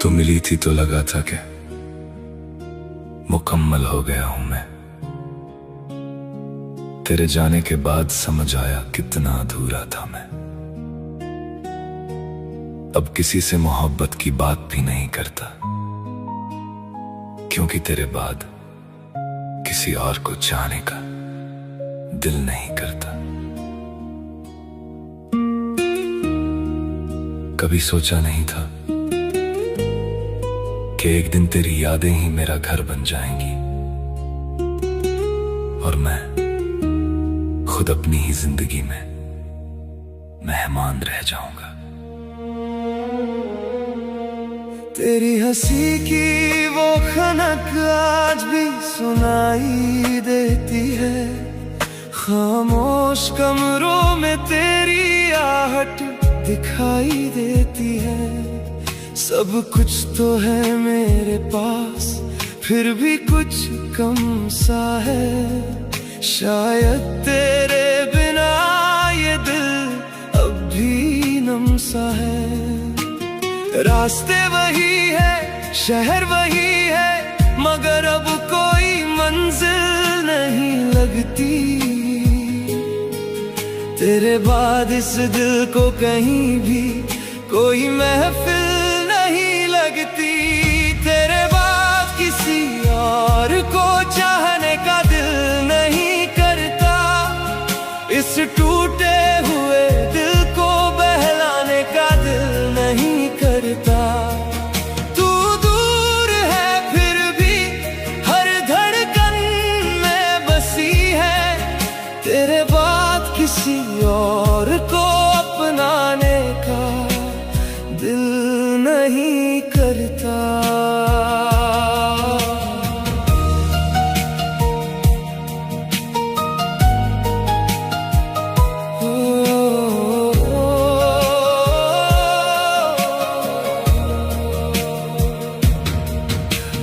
तू मिली थी तो लगा था कि मुकम्मल हो गया हूं मैं। तेरे जाने के बाद समझ आया कितना अधूरा था मैं। अब किसी से मोहब्बत की बात भी नहीं करता, क्योंकि तेरे बाद किसी और को चाहने का दिल नहीं करता। कभी सोचा नहीं था कि एक दिन तेरी यादें ही मेरा घर बन जाएंगी और मैं खुद अपनी ही जिंदगी में मेहमान रह जाऊंगा। तेरी हंसी की वो खनक आज भी सुनाई देती है, खामोश कमरों में तेरी आहट दिखाई देती है। सब कुछ तो है मेरे पास, फिर भी कुछ कम सा है। शायद तेरे बिना ये दिल अब भी नम सा है। रास्ते वही है, शहर वही है, मगर अब कोई मंजिल नहीं लगती। तेरे बाद इस दिल को कहीं भी कोई महफिल नहीं लगती। तेरे बाद किसी और को चाहने का दिल नहीं करता। इस टूटे हुए दिल को बहलाने का दिल नहीं करता। तू दूर है फिर भी हर धड़कन में बसी है। तेरे बाद किसी और को अपनाने का दिल नहीं करता।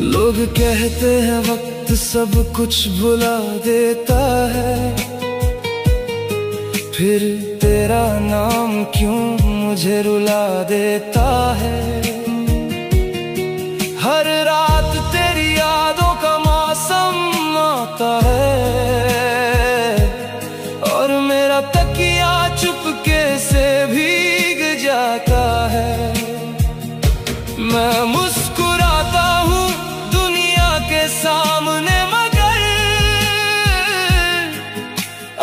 लोग कहते हैं वक्त सब कुछ भुला देता है, फिर तेरा नाम क्यों मुझे रुला देता है। हर रात तेरी यादों का मौसम आता है और मेरा तकिया चुपके से भीग जाता है। मैं मुस्कुराता हूँ दुनिया के सामने, मगर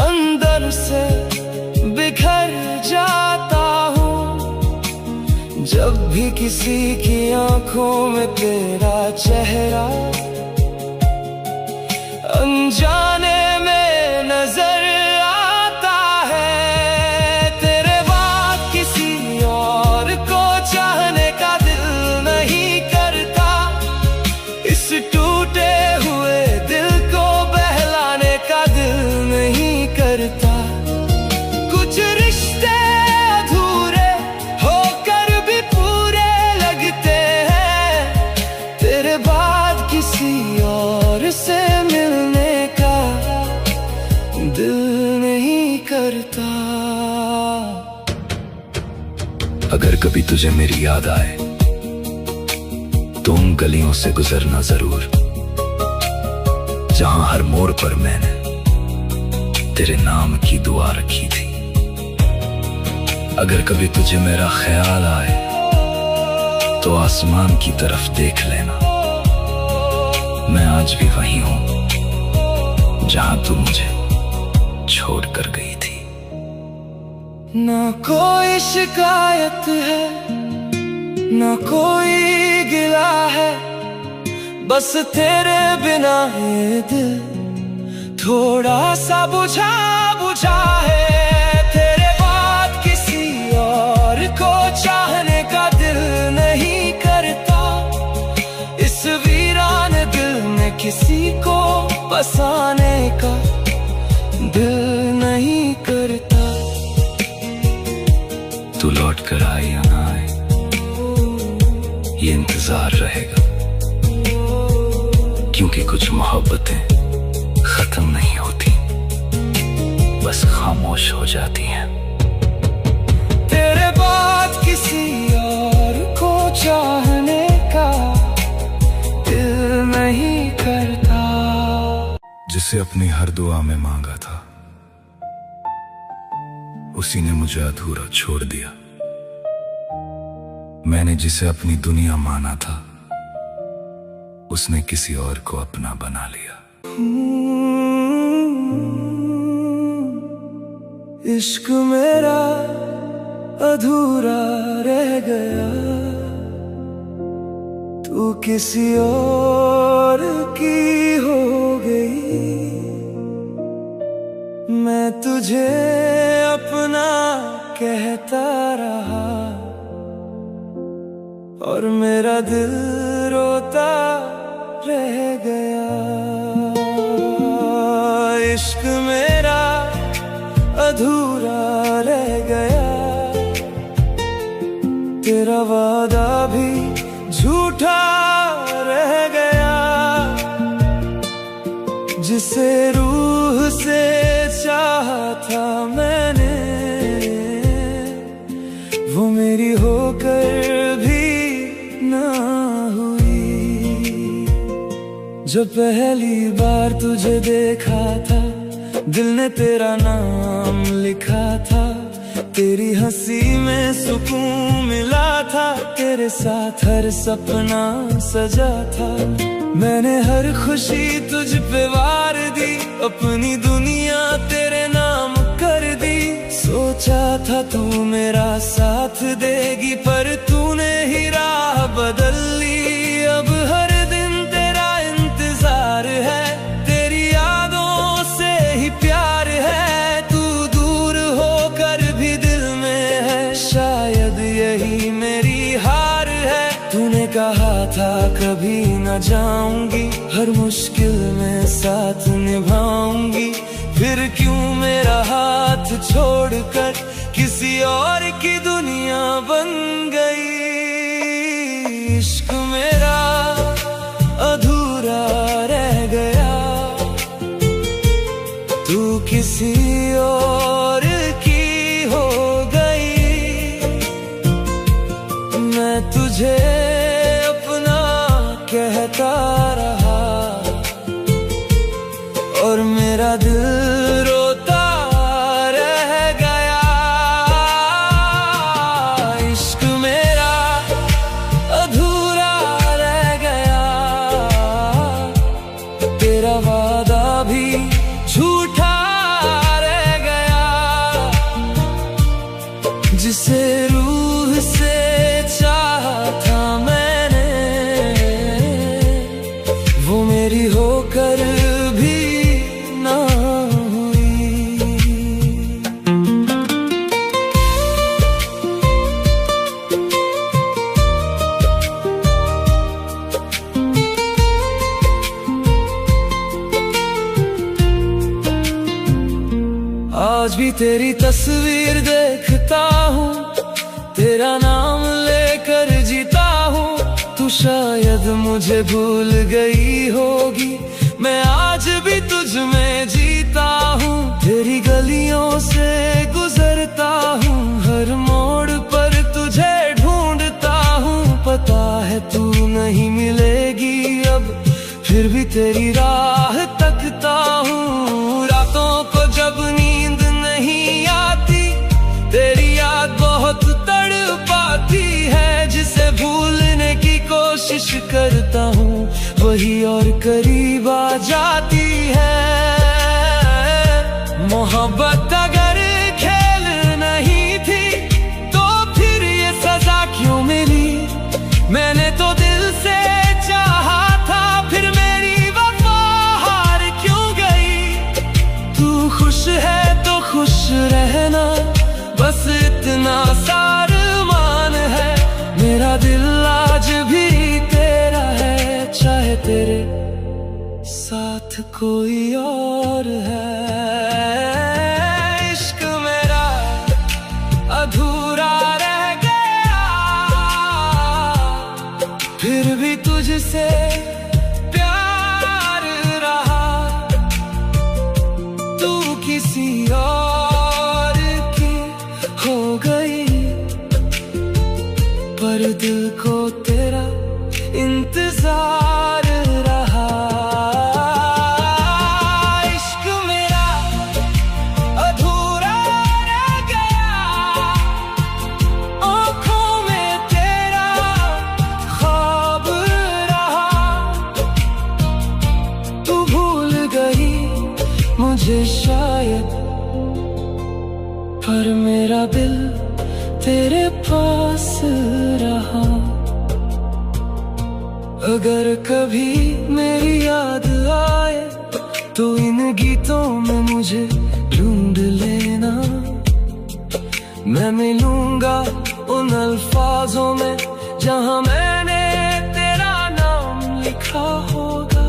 अंदर से बिखर जाता हूँ। जब भी किसी की आंखों में तेरा चेहरा अनजाने में नजर आता है। तेरे बाद किसी और को चाहने का दिल नहीं करता। इस टूटे हुए दिल को बहलाने का दिल नहीं करता। कुछ रिश्ते अधूरे होकर भी पूरे लगते हैं। तेरे बाद किसी और से मिलने का दिल नहीं करता। अगर कभी तुझे मेरी याद आए तो उन गलियों से गुजरना जरूर, जहां हर मोड़ पर मैंने तेरे नाम की दुआ रखी थी। अगर कभी तुझे मेरा ख्याल आए तो आसमान की तरफ देख लेना। मैं आज भी वही हूं जहां तू मुझे छोड़ कर गई थी। ना कोई शिकायत है, ना कोई गिला है, बस तेरे बिना ये दिल थोड़ा सा बुझा बुझा है। तेरे बाद किसी और को चाहने का दिल नहीं करता। इस वीरान दिल में किसी को बसाने का दिल नहीं करता। तू लौट कर आए या ना आए, ये इंतजार रहेगा, क्योंकि कुछ मोहब्बतें खत्म नहीं होती, बस खामोश हो जाती हैं। तेरे बाद किसी और को चाहने जिसे अपनी हर दुआ में मांगा था, उसी ने मुझे अधूरा छोड़ दिया। मैंने जिसे अपनी दुनिया माना था, उसने किसी और को अपना बना लिया। इश्क मेरा अधूरा रह गया, तू किसी और की हो गई। मैं तुझे अपना कहता रहा और मेरा दिल रोता रह गया। इश्क मेरा अधूरा रह गया, तेरा वादा भी झूठा रह गया। जिसे रूह से चाहा था मैंने, वो मेरी होकर भी ना हुई। जब पहली बार तुझे देखा था, दिल ने तेरा नाम लिखा था। तेरी हंसी में सुकून मिला था, तेरे साथ हर सपना सजा था। मैंने हर खुशी तुझ पे वार दी, अपनी दुनिया तेरे नाम कर दी। सोचा था तू मेरा साथ देगी, पर तूने ही राह बदल ली। अब हर दिन तेरा इंतजार है, तेरी यादों से ही प्यार है। तू दूर होकर भी दिल में है, शायद यही मेरी हार है। तूने कहा था कभी न जाऊंगी, हर मुश्किल में साथ निभाऊंगी। फिर क्यों मेरा हाथ छोड़कर किसी और की दुनिया बन गई। इश्क मेरा अधूरा रह गया, तू किसी और की हो गई। मैं तुझे अपना कहता रहा और मेरा दिल रोता रह गया। इश्क मेरा अधूरा रह गया, तेरा वादा भी झूठा रह गया। जिसे रूह से चाहा था मैंने, वो मेरी होकर भी ना हुई। आज भी तेरी तस्वीर देखता हूँ, तेरा नाम लेकर जीता हूँ। तू शायद मुझे भूल गई होगी, मैं आज भी तुझ में जीता हूँ। तेरी गलियों से गुजरता हूँ, हर मोड़ पर तुझे ढूंढता हूँ। पता है तू नहीं मिलेगी अब, फिर भी तेरी राह तकता हूँ। रातों को जब नींद नहीं आती, तेरी याद बहुत तड़पाती है। जिसे भूलने की कोशिश करता हूँ, वही और करीब आ जाती है। मोहब्बत अगर खेल नहीं थी, तो फिर ये सजा क्यों मिली। मैंने तो दिल से चाहा था, फिर मेरी वफा हार क्यों गई। तू खुश है तो खुश रहना, बस इतना सारमान है। मेरा दिल आज भी तेरा है, चाहे तेरे साथ कोई और है। इश्क मेरा अधूरा रह गया, फिर भी तुझसे प्यार रहा। तू किसी और की हो गई, पर दिल को तेरा इंतजार रहा। दिल तेरे पास रहा। अगर कभी मेरी याद आए तो इन गीतों में मुझे ढूंढ लेना। मैं मिलूंगा उन अल्फाजों में जहां मैंने तेरा नाम लिखा होगा।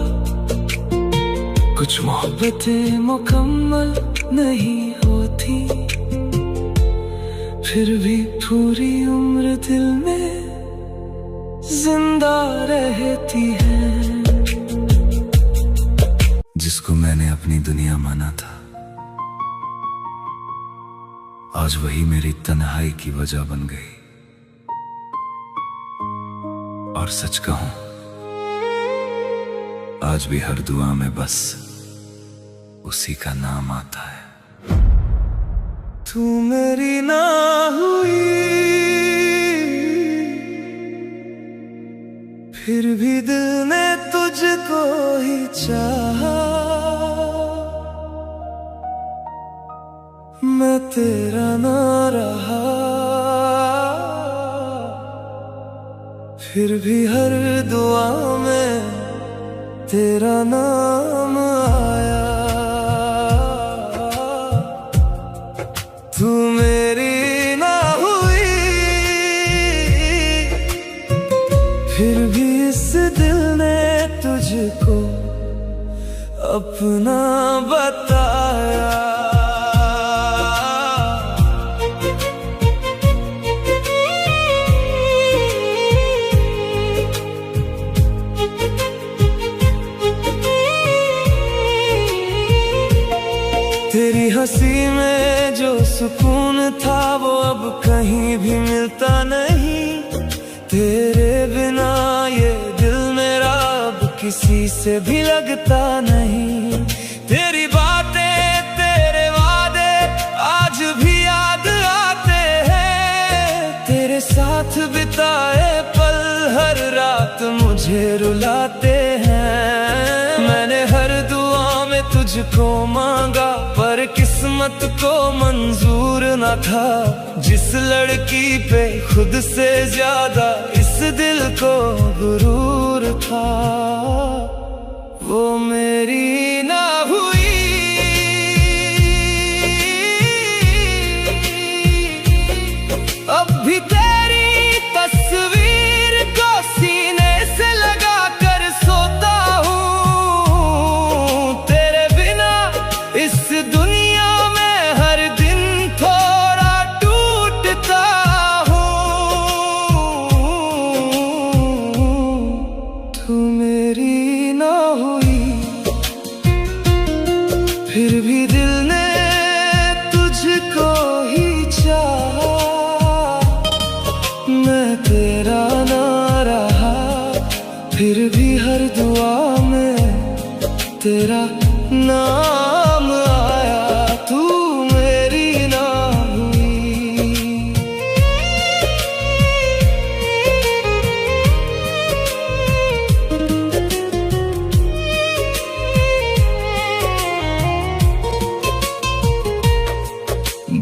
कुछ मोहब्बतें मुकम्मल नहीं होती, फिर भी पूरी उम्र दिल में जिंदा रहती है। जिसको मैंने अपनी दुनिया माना था, आज वही मेरी तन्हाई की वजह बन गई। और सच कहूं, आज भी हर दुआ में बस उसी का नाम आता है। तू मेरी ना हुई, फिर भी दिल ने तुझको ही चाहा। मैं तेरा ना रहा, फिर भी हर दुआ में तेरा नाम आया। तू मेरी ना हुई, फिर भी इस दिल ने तुझको अपना बताया। तेरी हंसी में जो सुकून था वो अब कहीं भी मिलता नहीं। तेरे बिना ये दिल मेरा अब किसी से भी लगता नहीं। तेरी बातें तेरे वादे आज भी याद आते हैं। तेरे साथ बिताए पल हर रात मुझे रुलाते हैं। मैंने हर दुआ में तुझको मांगा पर किस्मत को मंजूर न था। जिस लड़की पे खुद से ज्यादा इस दिल को गुरूर था, वो मेरी ना हुई। अब भी तेरी तस्वीर को सीने से लगा कर सोता हूँ। तेरे बिना इस दुनिया में हर दिन थोड़ा टूटता हूँ। तू मेरी ना हुई, फिर भी दिल ने तुझको ही चाहा। मैं तेरा ना रहा, फिर भी हर दुआ में तेरा नाम आया। तू मेरी ना हुई।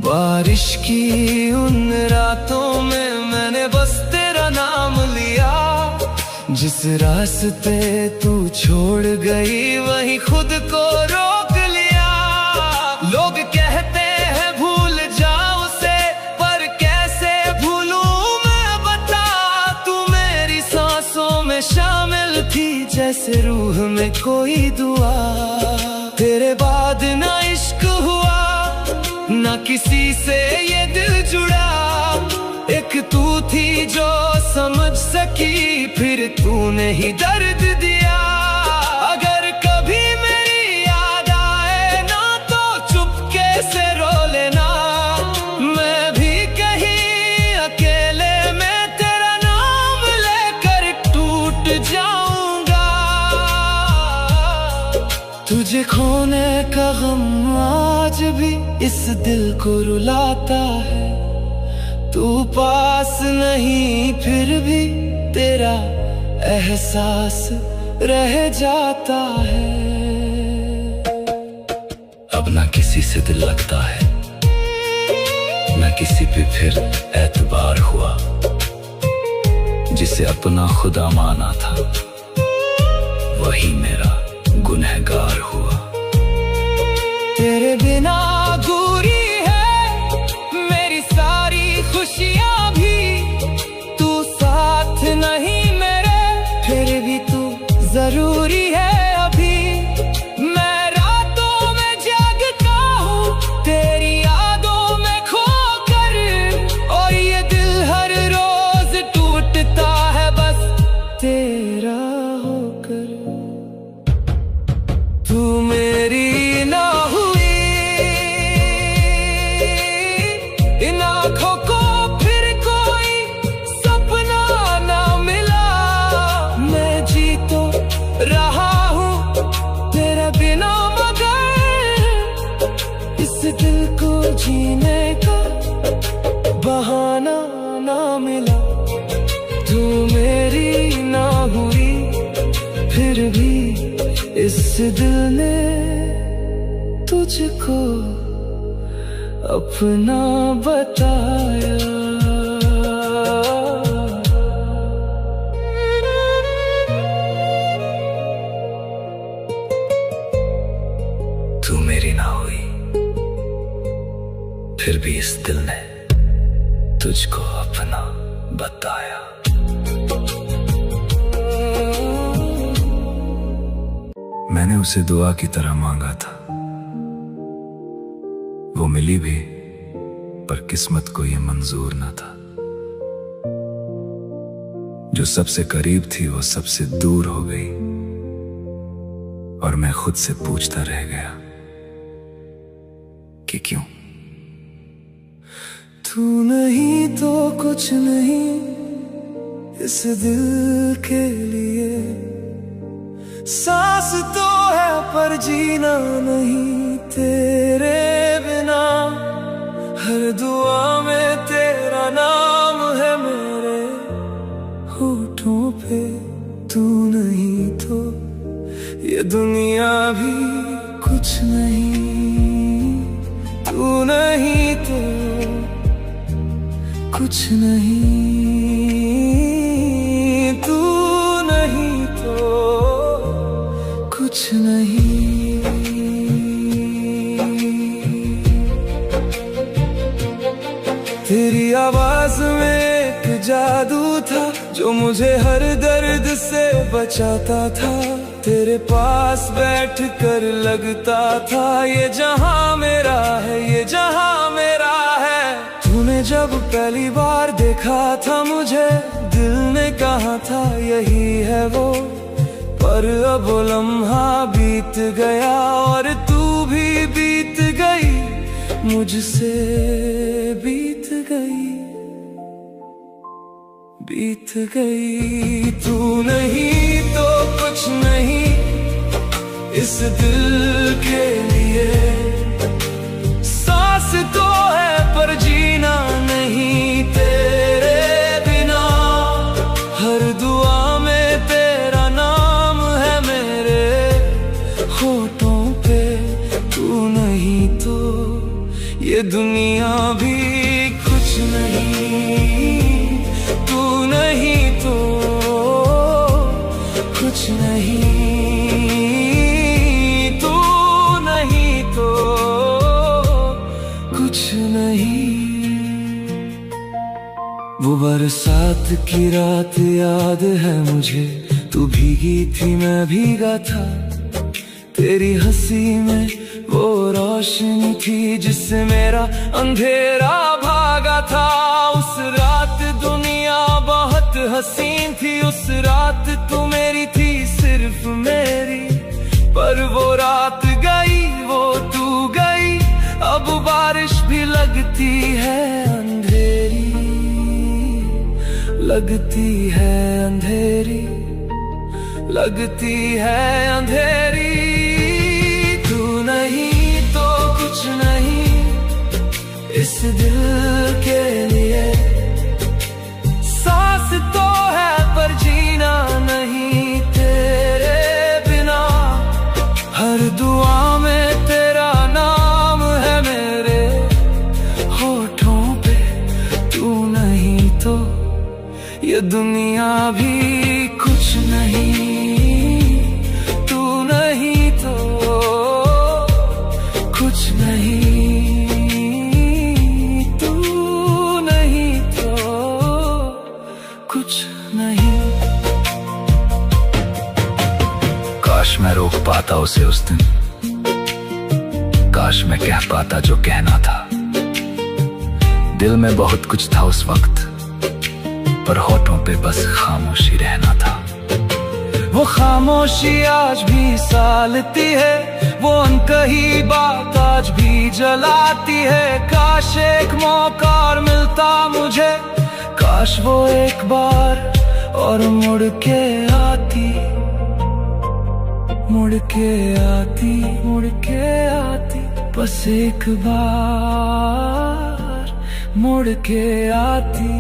बारिश की उन रातों में मैंने बस तेरा नाम लिया। जिस रास्ते तू छोड़ गई वहीं खुद को रोक लिया। लोग कहते हैं भूल जाओ उसे, पर कैसे भूलूं मैं बता। तू मेरी सांसों में शामिल थी जैसे रूह में कोई दुआ। तेरे बाद ना इश्क हुआ ना किसी से ये दिल जुड़ा। एक तू थी जो समझ सकी, फिर तूने ही दर्द दिया। अगर कभी मेरी याद आए ना तो चुपके से रो लेना। मैं भी कहीं अकेले में तेरा नाम लेकर टूट जाऊंगा। तुझे खोने का गम आज भी इस दिल को रुलाता है। तू पास नहीं फिर भी तेरा एहसास रह जाता है। अब ना किसी से दिल लगता है, न किसी पे फिर एतबार हुआ, जिसे अपना खुदा माना था वही मेरा गुनहगार हुआ। तेरे बिना अधूरी है मेरी सारी खुशियां भी, तू साथ नहीं मेरे फिर भी तू जरूरी है अभी। मैं रातों में जागता हूँ तेरी यादों में खोकर, और ये दिल हर रोज टूटता है बस तेरा होकर। तू मेरी ना हुई, इन आँखों को फिर कोई सपना ना मिला। मैं जी तो रहा हूँ तेरे बिना, मगर इस दिल को जीने का बहाना ना मिला। तू मेरी ना हुई फिर भी इस दिल ने तुझको अपना बताया। तू मेरी ना हुई फिर भी इस दिल ने तुझको अपना बताया। मैंने उसे दुआ की तरह मांगा था, वो मिली भी पर किस्मत को ये मंजूर न था। जो सबसे करीब थी वो सबसे दूर हो गई, और मैं खुद से पूछता रह गया कि क्यों। तू नहीं तो कुछ नहीं इस दिल के लिए, सांस तो है पर जीना नहीं तेरे बिना। हर दुआ में तेरा नाम है मेरे होठों पे। तू नहीं तो ये दुनिया भी कुछ नहीं, तू नहीं तो कुछ नहीं, तू नहीं तो कुछ नहीं। तेरी आवाज में एक जादू था जो मुझे हर दर्द से बचाता था। तेरे पास बैठ कर लगता था ये जहां मेरा है, ये जहां मेरा है। तूने जब पहली बार देखा था मुझे, दिल ने कहा था यही है वो। पर अब लम्हा बीत गया और तू भी बीत गई, मुझसे बीत गई, बीत गई। तू नहीं तो कुछ नहीं इस दिल के लिए, सांस तो है पर जीना नहीं तेरे बिना। हर दुआ में तेरा नाम है मेरे होठों पे। तू नहीं तो ये दुनिया भी कुछ नहीं, तू नहीं तो कुछ नहीं, तू नहीं तो कुछ नहीं। वो बरसात की रात याद है मुझे, तू भीगी थी मैं भीगा था। तेरी हंसी में वो रोशनी थी जिससे मेरा अंधेरा भागा था। उस रात दुनिया बहुत हसीन थी, उस रात तू मेरी थी सिर्फ मेरी। पर वो रात गई, वो तू गई, अब बारिश भी लगती है अंधेरी, लगती है अंधेरी, लगती है अंधेरी। तू नहीं तो कुछ नहीं इस दिल के लिए, सांस तो है पर जीना नहीं तेरे बिना। हर दुआ में तेरा नाम है मेरे होठों दुनिया भी कुछ नहीं, तू नहीं तो कुछ नहीं, तू नहीं तो कुछ नहीं। काश मैं रोक पाता उसे उस दिन, काश मैं कह पाता जो कहना था। दिल में बहुत कुछ था उस वक्त, पर होठों पे बस खामोशी रहना था। वो खामोशी आज भी सालती है, वो अनकही बात आज भी जलाती है। काश एक मौका और मिलता मुझे, काश वो एक बार और मुड़ के आती, मुड़ के आती, मुड़ के आती, बस एक बार मुड़ के आती।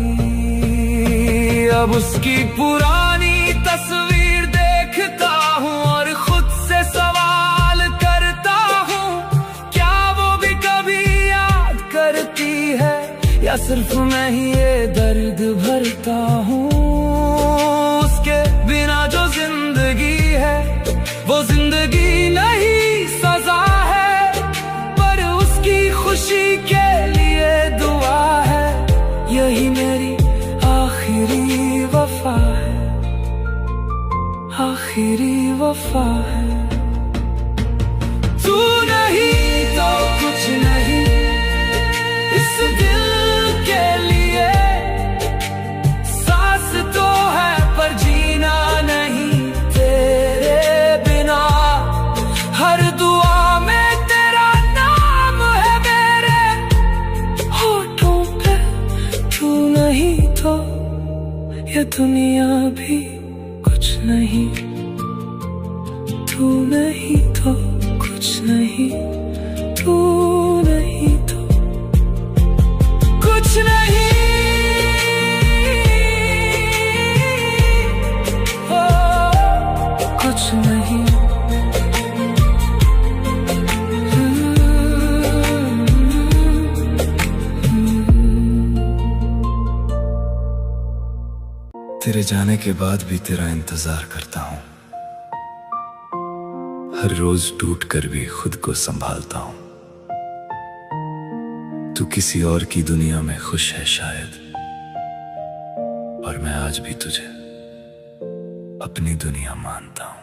अब उसकी पुरानी तस्वीर देखता हूँ और खुद से सवाल करता हूँ, क्या वो भी कभी याद करती है या सिर्फ मैं ही ये दर्द भरता हूँ। उसके बिना जो जिंदगी है वो जिंदगी नहीं सजा है, पर उसकी खुशी के लिए दुआ है। यही मेरी आखिरी वफा है, आखिरी वफा है। तू नहीं तो कुछ नहीं इस दिल के लिए, सांस तो है पर जीना नहीं तेरे बिना। हर दुआ में तेरा नाम है मेरे होठों पे, तू नहीं तो ये दुनिया भी कुछ नहीं, तू नहीं तो कुछ नहीं, तू नहीं तो कुछ नहीं। ओ, कुछ नहीं। तेरे जाने के बाद भी तेरा इंतजार करता हूँ, हर रोज टूट कर भी खुद को संभालता हूँ। तू किसी और की दुनिया में खुश है शायद, और मैं आज भी तुझे अपनी दुनिया मानता हूँ।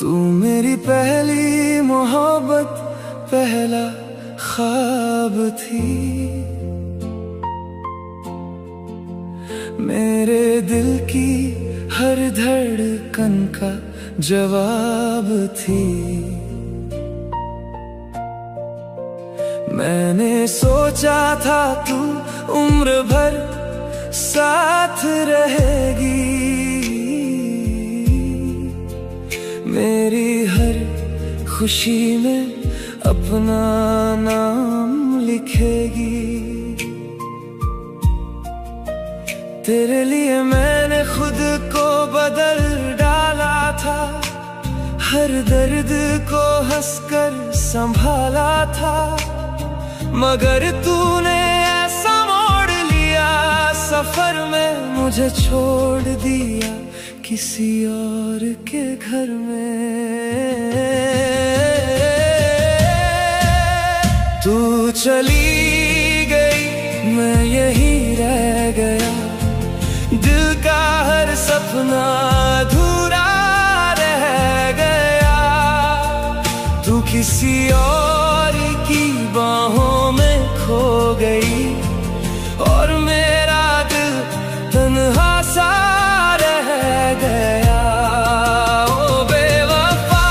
तू मेरी पहली मोहब्बत, पहला ख्वाब थी, मेरे दिल की हर धड़कन का जवाब थी। मैंने सोचा था तू उम्र भर साथ रहेगी, मेरी हर खुशी में अपना नाम लिखेगी। तेरे लिए मैंने खुद को बदल डाला था, हर दर्द को हंसकर संभाला था, मगर तूने ऐसा मोड़ लिया, सफर में मुझे छोड़ दिया किसी और के घर में। तू चली गई, मैं यही रह गया, दिल का हर सपना अधूरा रह गया। तू किसी और की बाहों में खो गई, और मेरा दिल तन्हा सा रह गया। ओ बेवफा,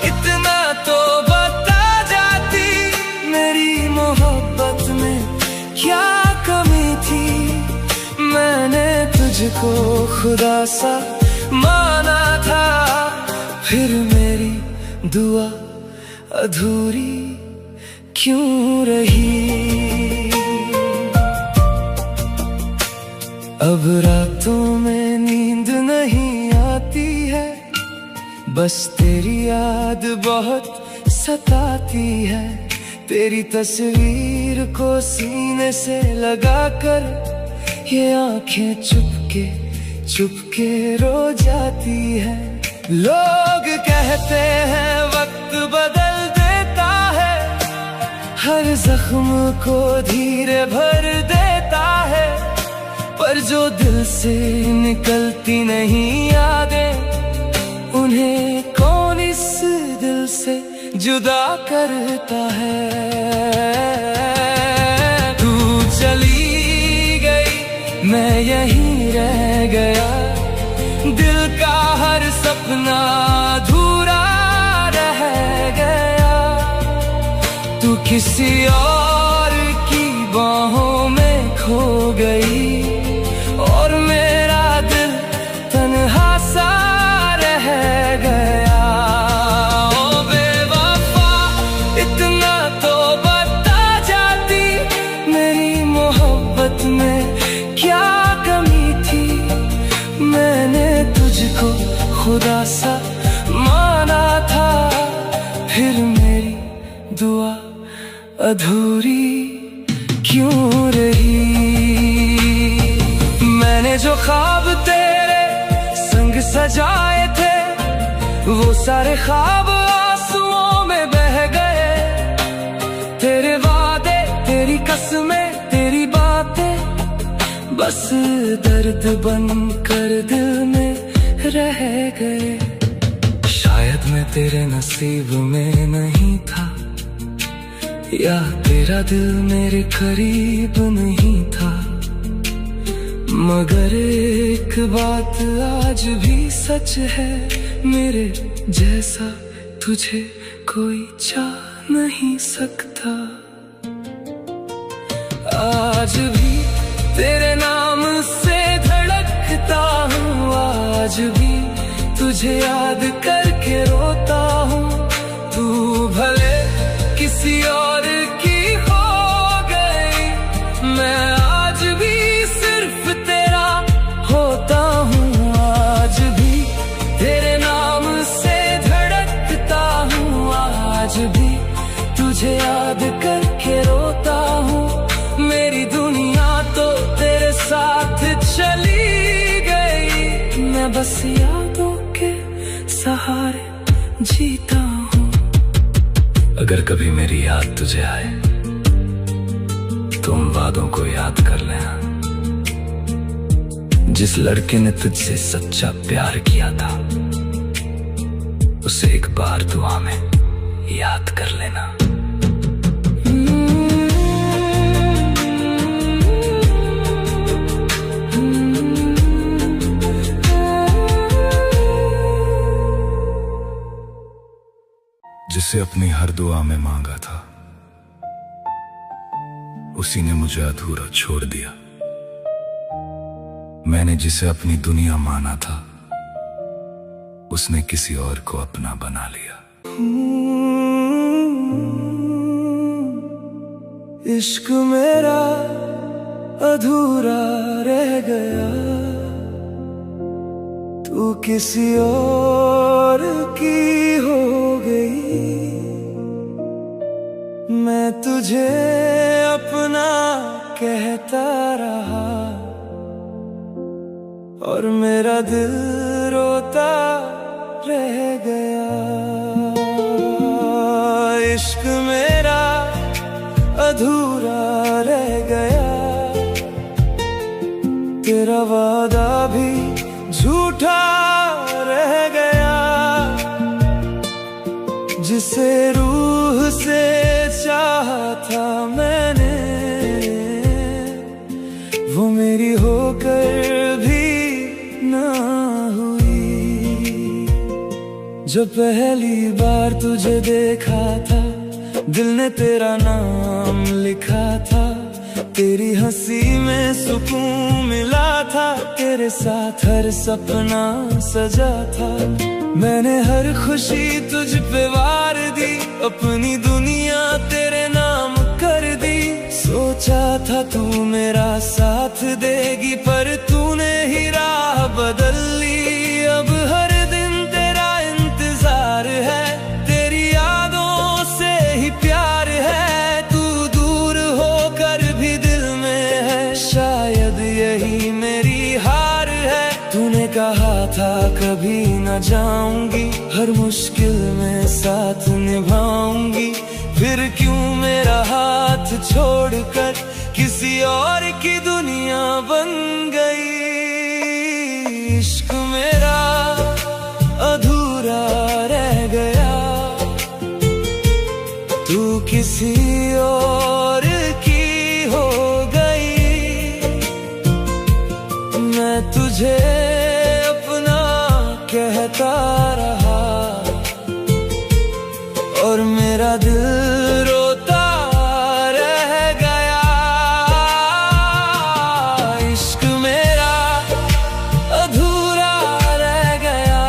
इतना तो बता जाती, मेरी मोहब्बत में क्या कमी थी। मैंने तुझको खुदा सा माना था, फिर मेरी दुआ अधूरी क्यों रही। अब रातों में नींद नहीं आती है, बस तेरी याद बहुत सताती है। तेरी तस्वीर को सीने से लगा कर ये आंखें चुपके रो जाती है। लोग कहते हैं वक्त बदल देता है, हर जख्म को धीरे भर देता है, पर जो दिल से निकलती नहीं यादें, उन्हें कौन इस दिल से जुदा करता है। तू चली गई, मैं यहीं रह गया, दिल का हर सपना अधूरा रह गया। तू किसी और की बाहों में खो गई और मेरा दिल तन्हा सा रह गया। ओ बेवफा, इतना तो बता जाती, मेरी मोहब्बत में क्या कमी थी। मैंने तुझको खुदा सा माना था, फिर मेरी दुआ अधूरी क्यों रही। मैंने जो ख्वाब तेरे संग सजाए थे, वो सारे ख्वाब आंसुओं में बह गए। तेरे वादे, तेरी कसमें, तेरी बातें बस दर्द बन कर दिल में रह गए। शायद मैं तेरे नसीब में नहीं था, या तेरा दिल मेरे करीब नहीं था, मगर एक बात आज भी सच है, मेरे जैसा तुझे कोई चाह नहीं सकता। आज भी तेरे नाम से धड़कता हूँ, आज भी तुझे याद करके रोता हूँ। तू भले किसी और की हो गई, मैं आज भी सिर्फ तेरा होता हूँ। आज भी तेरे नाम से धड़कता हूँ, आज भी तुझे याद करके रोता हूँ। मेरी दुनिया तो तेरे साथ चली गई, मैं बस यादों के सहारे जीता हूँ। अगर कभी मेरी याद तुझे आए, तो उन वादों को याद कर लेना, जिस लड़के ने तुझसे सच्चा प्यार किया था, उसे एक बार दुआ में याद कर लेना। जिसे अपनी हर दुआ में मांगा था, उसी ने मुझे अधूरा छोड़ दिया। मैंने जिसे अपनी दुनिया माना था, उसने किसी और को अपना बना लिया। इश्क मेरा अधूरा रह गया, तू किसी और की हो गई। मैं तुझे अपना कहता रहा और मेरा दिल रोता रह गया। इश्क मेरा अधूरा रह गया, तेरा वादा भी झूठा रह गया। जिसे रूह से चाहा था मैंने, वो मेरी होकर भी ना हुई। जब पहली बार तुझे देखा था, दिल ने तेरा नाम लिखा था। तेरी हंसी में सुकून मिला था, तेरे साथ हर सपना सजा था। मैंने हर खुशी तुझ पे वार दी, अपनी दुनिया तेरे नाम कर दी। सोचा था तू मेरा साथ देगी, पर तूने ही राह बदल ली। अब हर दिन तेरा इंतजार है, तेरी यादों कभी न जाऊंगी, हर मुश्किल में साथ निभाऊंगी। फिर क्यों मेरा हाथ छोड़कर किसी और की दुनिया बन गई। इश्क मेरा अधूरा रह गया, तू किसी और की हो गई। मैं तुझे अपना कहता रहा और मेरा दिल रोता रह गया। इश्क मेरा अधूरा रह गया,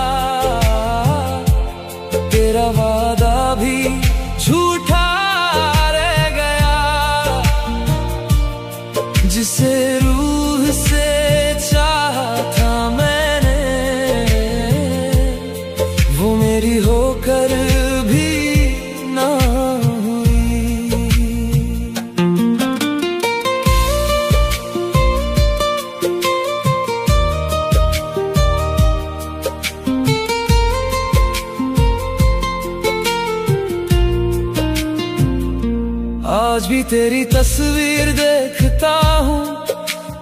तेरा वादा भी झूठा रह गया। जिसे रूह से चाहा था मैंने, वो मेरी होकर भी ना हुई। आज भी तेरी तस्वीर देखता हूँ,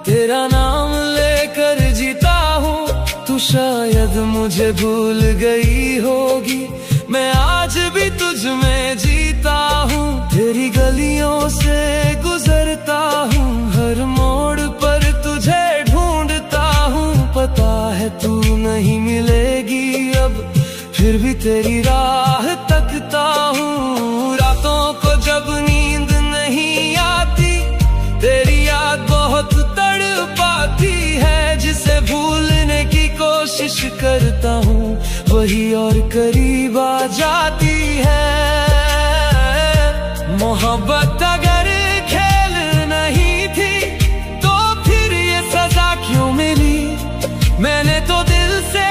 तेरा नाम लेकर जीता हूँ। तू शायद मुझे भूल गई होगी, मैं आज भी तुझ में जीता हूँ। तेरी गलियों से गुजरता हूँ, हर मोड़ पर तुझे ढूंढता हूँ। पता है तू नहीं मिलेगी अब, फिर भी तेरी राह तकता हूँ। रातों को जब नींद नहीं आती, तेरी याद बहुत तड़पाती है। जिसे भूलने की कोशिश करता हूँ, वही और करीब आ जाती है। मोहब्बत अगर खेल नहीं थी, तो फिर ये सजा क्यों मिली। मैंने तो दिल से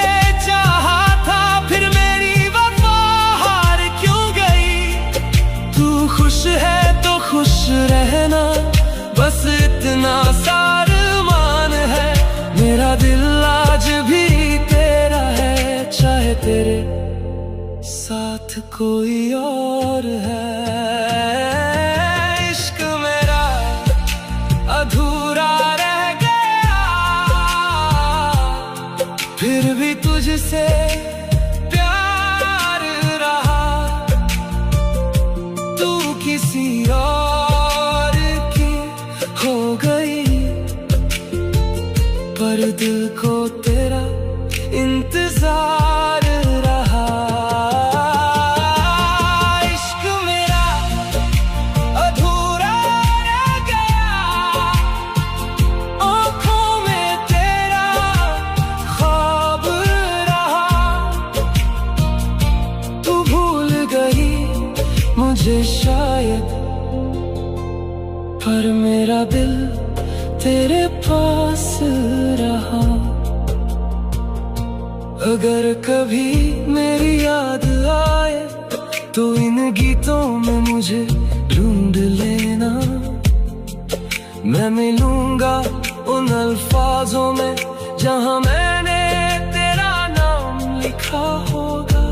चाहा था, फिर मेरी वफा हार क्यों गई। तू खुश है तो खुश रहना, बस इतना सारमान है। मेरा दिल आज भी तेरा है, चाहे तेरे साथ कोई और है। इश्क मेरा अधूरा रह गया, फिर भी तुझसे प्यार रहा। तू किसी और की हो गई, पर दिल को तेरा इंतजार रहा। इश्क मेरा अधूरा रह गया, आँखों में तेरा ख्वाब रहा। तू भूल गई मुझे शायद, पर मेरा दिल तेरे पास रहा। अगर कभी मेरी याद आए, तो इन गीतों में मुझे ढूंढ लेना। मैं मिलूंगा उन अल्फाजों में, जहां मैंने तेरा नाम लिखा होगा।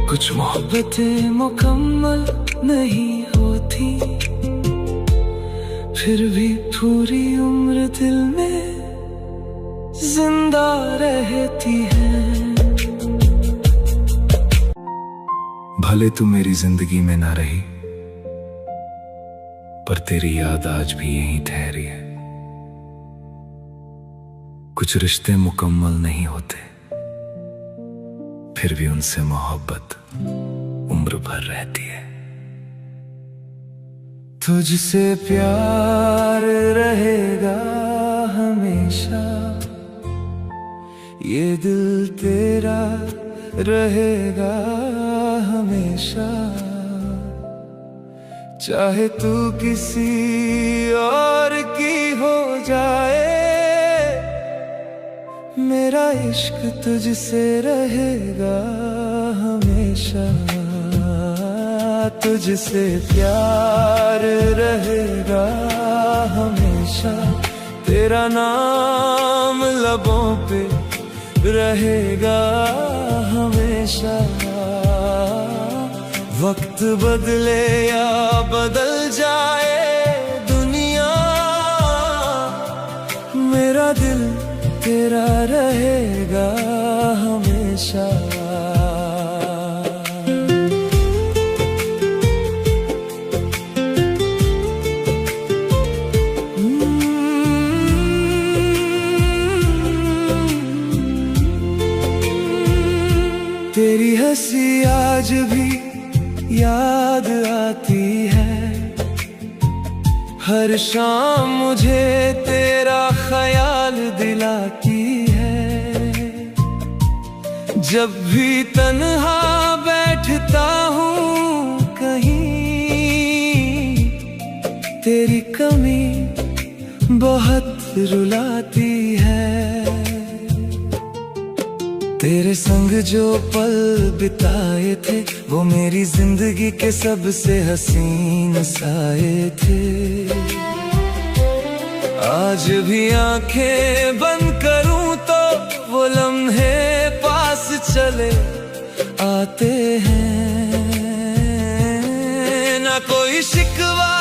कुछ मोहब्बतें मुकम्मल नहीं होती, फिर भी पूरी उम्र दिल में जिंदा रहती है। भले तू मेरी जिंदगी में ना रही, पर तेरी याद आज भी यहीं ठहरी है। कुछ रिश्ते मुकम्मल नहीं होते, फिर भी उनसे मोहब्बत उम्र भर रहती है। तुझसे प्यार रहेगा हमेशा, ये दिल तेरा रहेगा हमेशा। चाहे तू किसी और की हो जाए, मेरा इश्क तुझसे रहेगा हमेशा। तुझसे प्यार रहेगा हमेशा, तेरा नाम लबों पे रहेगा हमेशा। वक्त बदले या बदल जाए दुनिया, मेरा दिल तेरा रहेगा हमेशा। तेरी हंसी आज भी याद आती है, हर शाम मुझे तेरा ख्याल दिलाती है। जब भी तन्हा बैठता हूँ कहीं, तेरी कमी बहुत रुलाती है। तेरे संग जो पल बिताए थे, वो मेरी जिंदगी के सबसे हसीन साए थे। आज भी आंखें बंद करूं तो वो लम्हे पास चले आते हैं। ना कोई शिकवा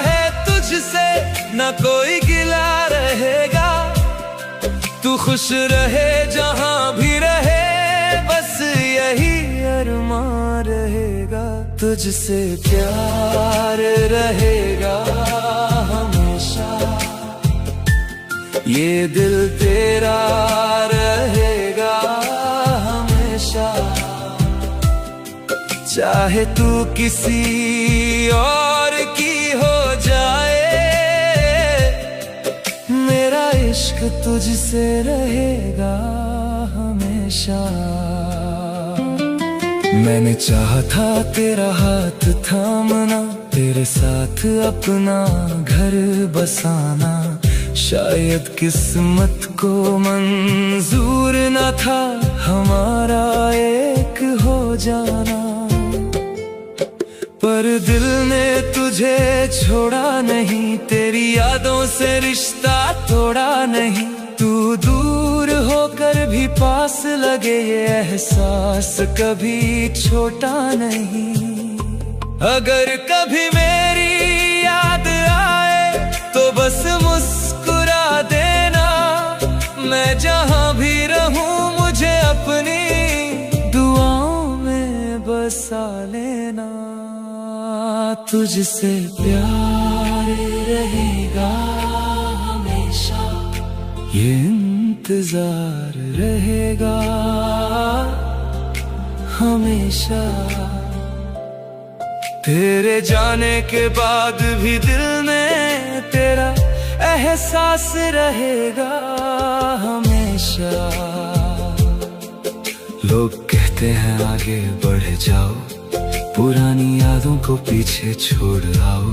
है तुझसे, ना कोई गिला रहेगा। तू खुश रहे जहां भी रहे, बस यही अरमान रहेगा। तुझसे प्यार रहेगा हमेशा, ये दिल तेरा रहेगा हमेशा। चाहे तू किसी और की हो जाए, मेरा इश्क तुझसे रहेगा हमेशा। मैंने चाहा था तेरा हाथ थामना, तेरे साथ अपना घर बसाना। शायद किस्मत को मंजूर न था हमारा एक हो जाना, पर दिल ने तुझे छोड़ा नहीं, तेरी यादों से रिश्ता तोड़ा नहीं। तू दूर होकर भी पास लगे, ये एहसास कभी छोटा नहीं। अगर कभी मेरी याद आए तो बस मुस्कुरा देना। मैं जहां भी रहूं मुझे अपनी दुआओं में बसा लेना। तुझसे प्यार रहेगा हमेशा, ये इंतजार रहेगा हमेशा। तेरे जाने के बाद भी दिल में तेरा एहसास रहेगा हमेशा। लोग कहते हैं आगे बढ़ जाओ, पुरानी यादों को पीछे छोड़ आओ,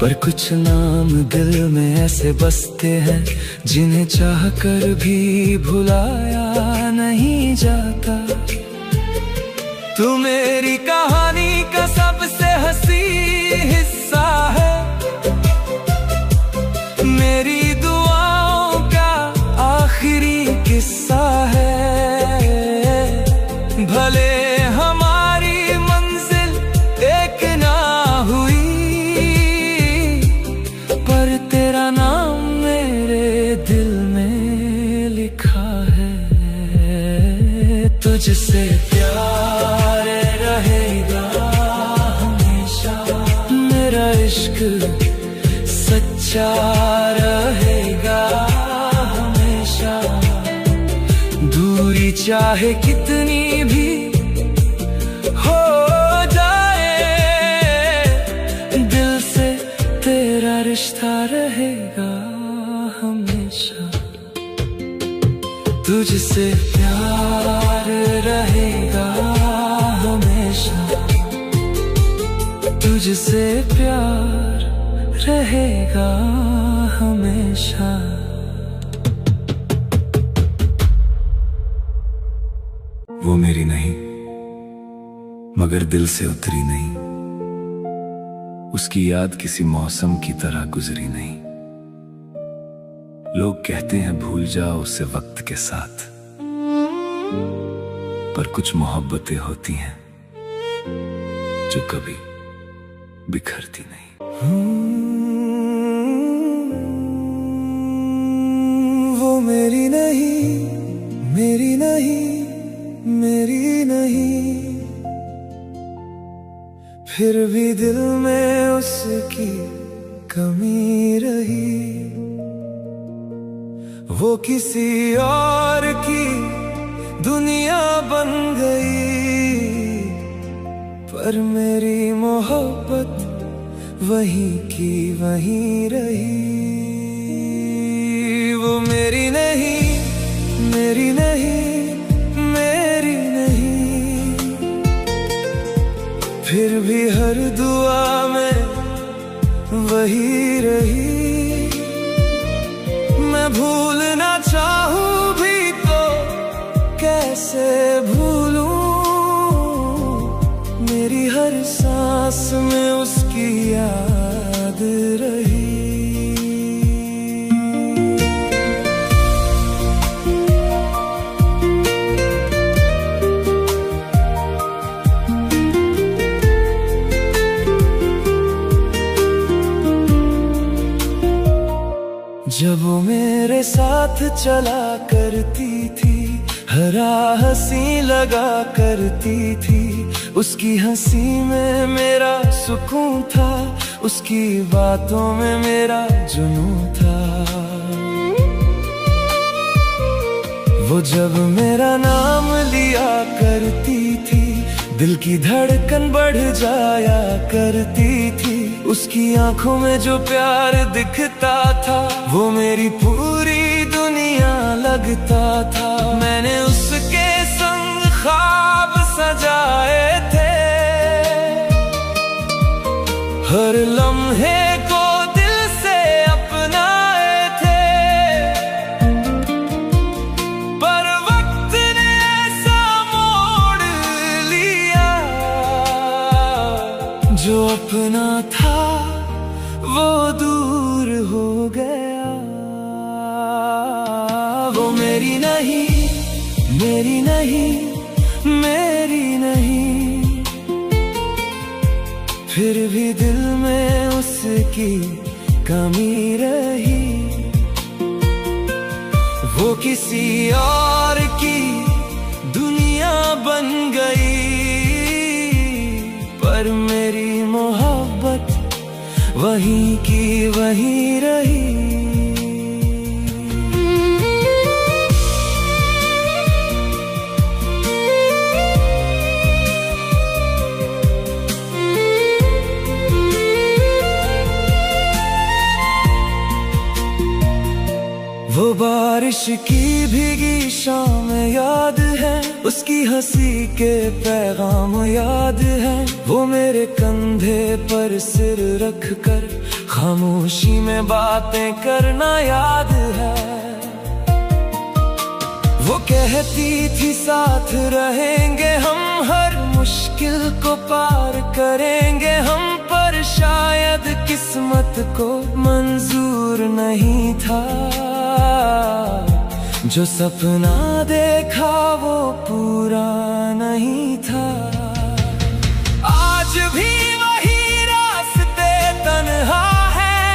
पर कुछ नाम दिल में ऐसे बसते हैं जिन्हें चाह कर भी भुलाया नहीं जाता। तू मेरी कहानी का सबसे हंसी हिस्सा है, मेरी दुआओं का आखिरी किस्सा है। भले हमारी मंजिल एक ना हुई, पर तेरा नाम मेरे दिल में लिखा है। तुझसे प्यार रहेगा हमेशा, मेरा इश्क सच्चा रहेगा हमेशा। दूरी चाहे कितनी भी हो जाए, दिल से तेरा रिश्ता रहेगा हमेशा। तुझसे प्यार रहेगा हमेशा, तुझसे प्यार रहेगा हमेशा। वो मेरी नहीं, मगर दिल से उतरी नहीं। उसकी याद किसी मौसम की तरह गुजरी नहीं। लोग कहते हैं भूल जाओ उसे वक्त के साथ, पर कुछ मोहब्बतें होती हैं जो कभी बिखरती नहीं। वो मेरी नहीं, मेरी नहीं, मेरी नहीं, फिर भी दिल में उसकी कमी रही। वो किसी और की दुनिया बन गई, पर मेरी मोहब्बत वहीं की वहीं रही। वो मेरी नहीं, मेरी नहीं, मेरी नहीं, फिर भी हर दुआ में वही रही। मैं भूलना चाहूं भी तो कैसे भूलूं, मेरी हर सांस में उसकी याद रही। जब वो मेरे साथ चला करती थी, हरा हंसी लगा करती थी, उसकी हंसी में मेरा सुकून था, उसकी बातों में मेरा जुनून था। वो जब मेरा नाम लिया करती थी, दिल की धड़कन बढ़ जाया करती थी। उसकी आंखों में जो प्यार दिखता था, वो मेरी पूरी दुनिया लगता था। मैंने उसके संग ख्वाब सजाए थे, हर लम्हे को दिल से अपनाए थे, पर वक्त ने ऐसा मोड़ लिया, जो अपना था वो दूर हो गया। वो मेरी नहीं, मेरी नहीं, मेरी नहीं, फिर भी दिल में उसकी कमी रही। वो किसी और की दुनिया बन गई, पर मेरी मोहब्बत वहीं की वहीं रही। वो बारिश की भीगी शाम याद है, उसकी हंसी के पैगाम याद है। वो मेरे कंधे पर सिर रख कर खामोशी में बातें करना याद है। वो कहती थी साथ रहेंगे हम, हर मुश्किल को पार करेंगे हम, पर शायद किस्मत को मंजूर नहीं था। जो सपना देखा वो पूरा नहीं था। आज भी वही रास्ते तन्हा है,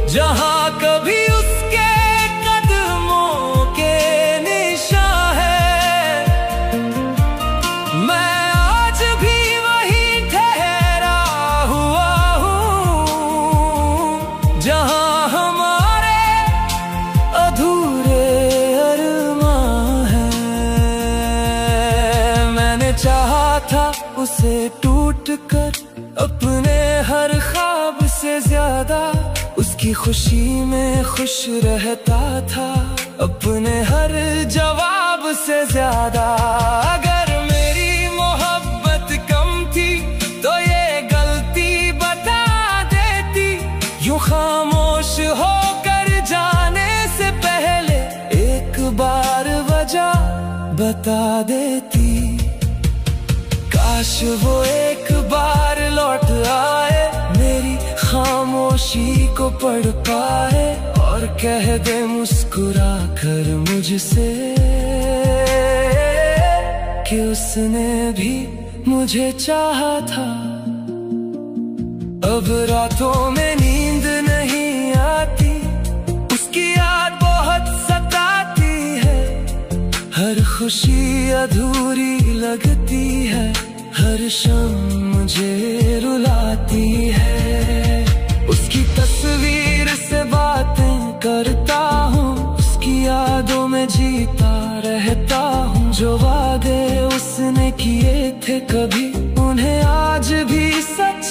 जहां कभी उसके कदमों के निशान है। मैं आज भी वही ठहरा हुआ हूँ, जहां चाहा था उसे टूट कर अपने हर ख्वाब से ज्यादा, उसकी खुशी में खुश रहता था अपने हर जवाब से ज्यादा। अगर मेरी मोहब्बत कम थी तो ये गलती बता देती, यूं खामोश होकर जाने से पहले एक बार वजह बता देती। काश वो एक बार लौट आए, मेरी खामोशी को पढ़ पाए और कह दे मुस्कुरा कर मुझसे, कि उसने भी मुझे चाहा था। अब रातों में नींद नहीं आती, उसकी याद बहुत सताती है। हर खुशी अधूरी लगती है, हर शाम मुझे रुलाती है। उसकी तस्वीर से बातें करता हूँ, उसकी यादों में जीता रहता हूँ। जो वादे उसने किए थे कभी, उन्हें आज भी सच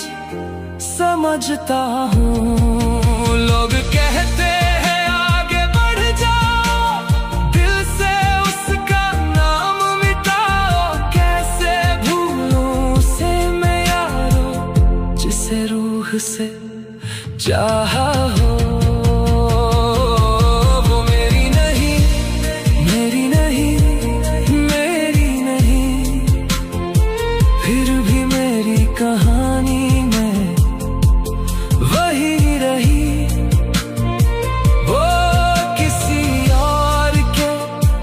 समझता हूँ। लोग कहते हैं आगे बढ़ जाओ, दिल से उसका नाम मिटाओ। कैसे भूलूं उसे मैं यारो, जिसे रूह से चाहा हो। वो मेरी नहीं, मेरी नहीं, मेरी नहीं, फिर भी मेरी कहानी में वही रही। वो किसी और के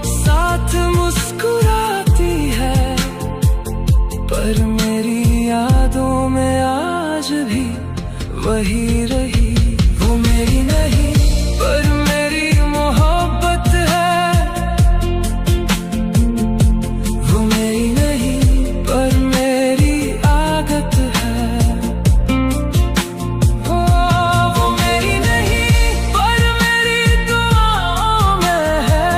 साथ मुस्कुराती है, पर मेरी यादों में आज भी वही रही। वो मेरी नहीं, पर मेरी मोहब्बत है। वो मेरी नहीं, पर मेरी आदत है। वो मेरी नहीं, पर मेरी दुआओं में है।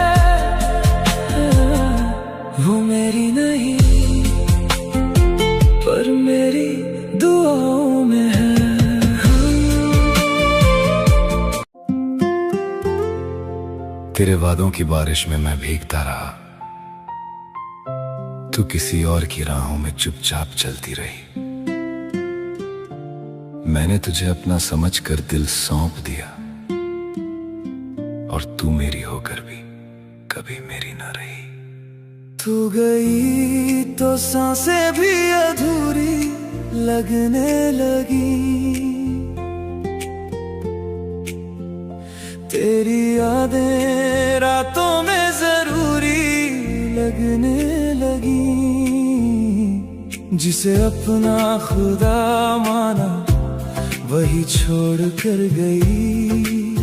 वो मेरी नहीं, पर मेरी दुआओं में है। तेरे वादों की बारिश में मैं भीगता रहा, तू किसी और की राहों में चुपचाप चलती रही। मैंने तुझे अपना समझकर दिल सौंप दिया, और तू मेरी होकर भी कभी मेरी ना रही। तू गई तो सांसें भी अधूरी लगने लगी। तेरी यादें रातों में जरूरी लगने लगी। जिसे अपना खुदा माना, वही छोड़ कर गई।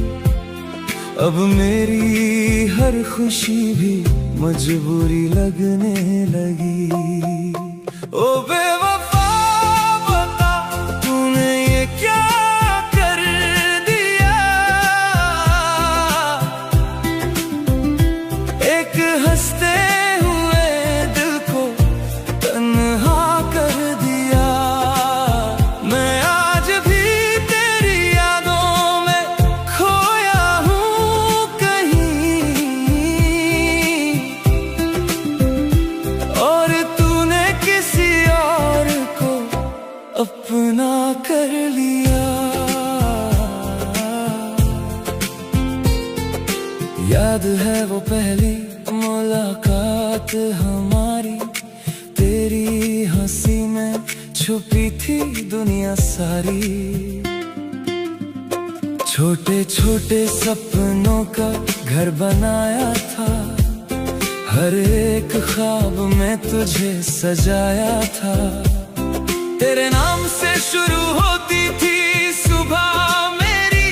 अब मेरी हर खुशी भी मजबूरी लगने लगी। ओ बेवफा बता, तूने ये क्या कर दिया। एक हंसते हुए दिल को तन्हा कर दिया। मैं आज भी तेरी यादों में खोया हूँ कहीं, और तूने किसी और को अपना कर लिया। याद है वो पहली मुलाकात हमारी, तेरी हंसी में छुपी थी दुनिया सारी। छोटे छोटे सपनों का घर बनाया था, हर एक ख्वाब में तुझे सजाया था। तेरे नाम से शुरू होती थी सुबह मेरी,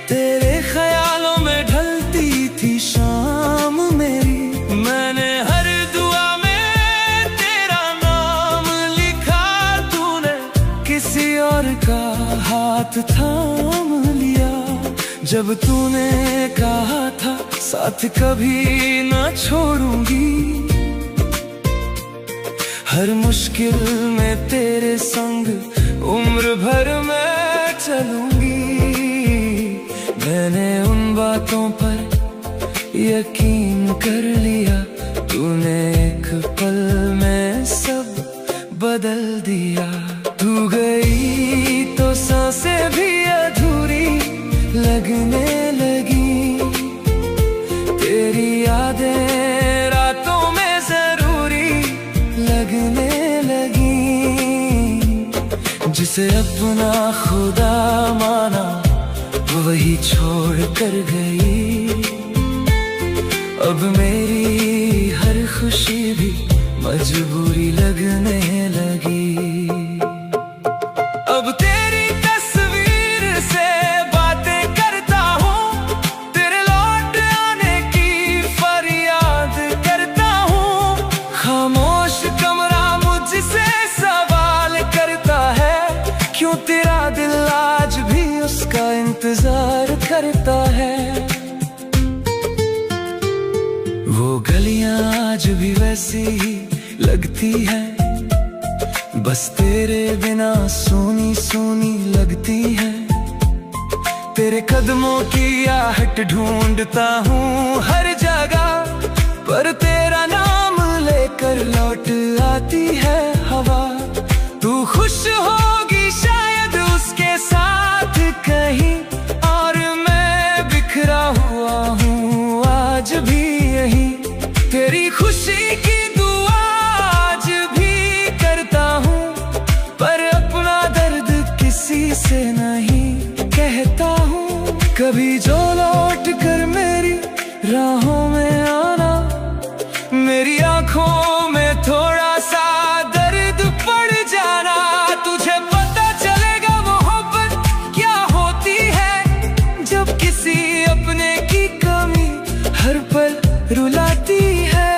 तेरे ख्यालों में ढलती थी शाम मेरी। मैंने हर दुआ में तेरा नाम लिखा, तूने किसी और का हाथ थाम लिया। जब तूने कहा था साथ कभी न छोड़ूंगी, हर मुश्किल में तेरे संग उम्र भर मैं चलूंगी। मैंने उन बातों पर यकीन कर लिया, तूने एक पल में सब बदल दिया। तू गई तो सांसें भी अधूरी लगने लगी। तेरी यादें रातों में जरूरी लगने लगी। जिसे अपना खुदा माना, वही छोड़ कर गई। अब मेरी हर खुशी भी मजबूरी लगने लगी। अब तेरी तस्वीर से बातें करता हूँ, तेरे लौट आने की फरियाद करता हूँ। खामोश कमरा मुझसे सवाल करता है, क्यों तेरा दिल आज भी उसका इंतजार करता है। वो गलियां आज भी वैसी ही लगती है, बस तेरे बिना सोनी सोनी लगती है। तेरे कदमों की आहट ढूंढता हूँ हर जगह, पर तेरा नाम लेकर लौट आती है हवा। तू खुश होगी शायद उसके साथ कहीं, और मैं बिखरा हुआ हूँ आज भी यहीं। तेरी खुशी की दुआ आज भी करता हूँ, पर अपना दर्द किसी से नहीं कहता हूँ। कभी जो लौट कर मेरी राहों में आना, मेरी आंखों में थोड़ा सा दर्द पड़ जाना। तुझे पता चलेगा मोहब्बत क्या होती है, जब किसी अपने की कमी हर पल रुलाती है।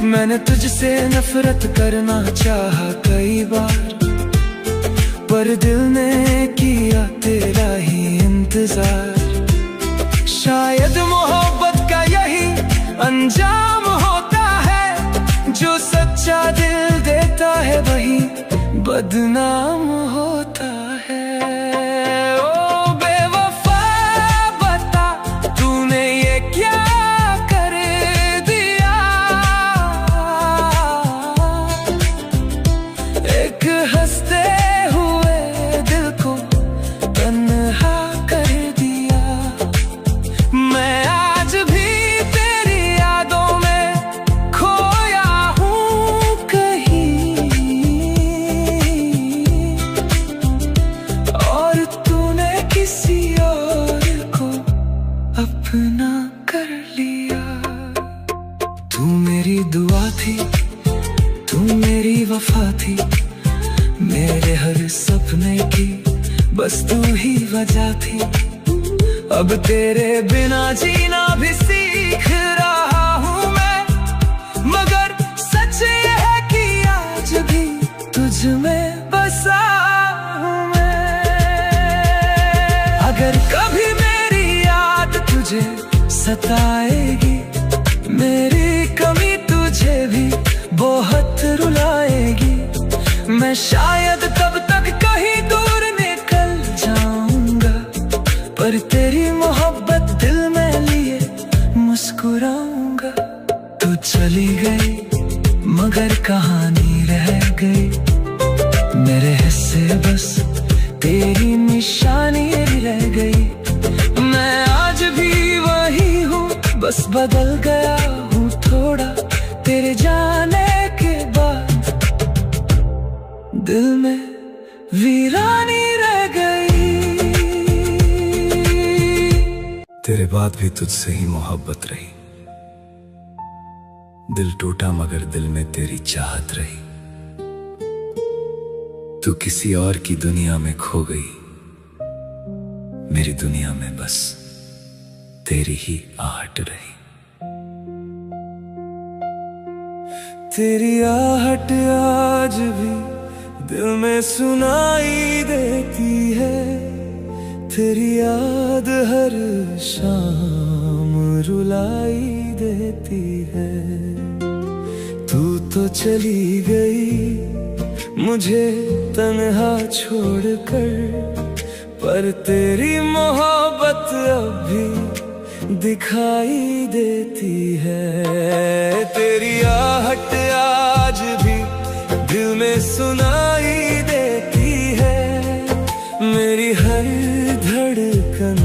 मैंने तुझसे नफरत करना चाहा कई बार, पर दिल ने किया तेरा ही इंतजार। शायद मोहब्बत का यही अंजाम होता है, जो सच्चा दिल देता है वही बदनाम होता है। ओ बेवफा बता तूने ये क्या कर दिया, एक हंसते हुए दिल को तन्हा कर दिया। मैं आज भी तेरी यादों में खोया हूँ कहीं, और तूने किसी और को अपना कर लिया। तू मेरी दुआ थी, तू मेरी वफा थी, मेरे हर सपने की बस तू ही वजह थी। अब तेरे बिना जीना भी सीख रहा हूँ मैं, मगर सच ये है कि आज भी तुझ में बसा हूँ मैं। अगर कभी मेरी याद तुझे सताएगी, मेरी कमी तुझे भी बहुत रुलाएगी। मैं शायद तब तक कहीं दूर निकल जाऊंगा, पर तेरी मोहब्बत दिल में लिए मुस्कुराऊंगा। तू चली गई मगर कहानी रह गई, मेरे हिस्से बस तेरी निशानी रह गई। मैं आज भी वही हूँ, बस बदल गया हूँ थोड़ा तेरे जाने के बाद। दिल में वीरानी रह गई। तेरे बाद भी तुझसे ही मोहब्बत रही, दिल टूटा मगर दिल में तेरी चाहत रही। तू किसी और की दुनिया में खो गई, मेरी दुनिया में बस तेरी ही आहट रही। तेरी आहट आज भी दिल में सुनाई देती है, तेरी याद हर शाम रुलाई देती है। तू तो चली गई मुझे तन्हा छोड़कर, पर तेरी मोहब्बत अब भी दिखाई देती है। तेरी आहट आज भी दिल में सुनाई देती है, मेरी हर धड़कन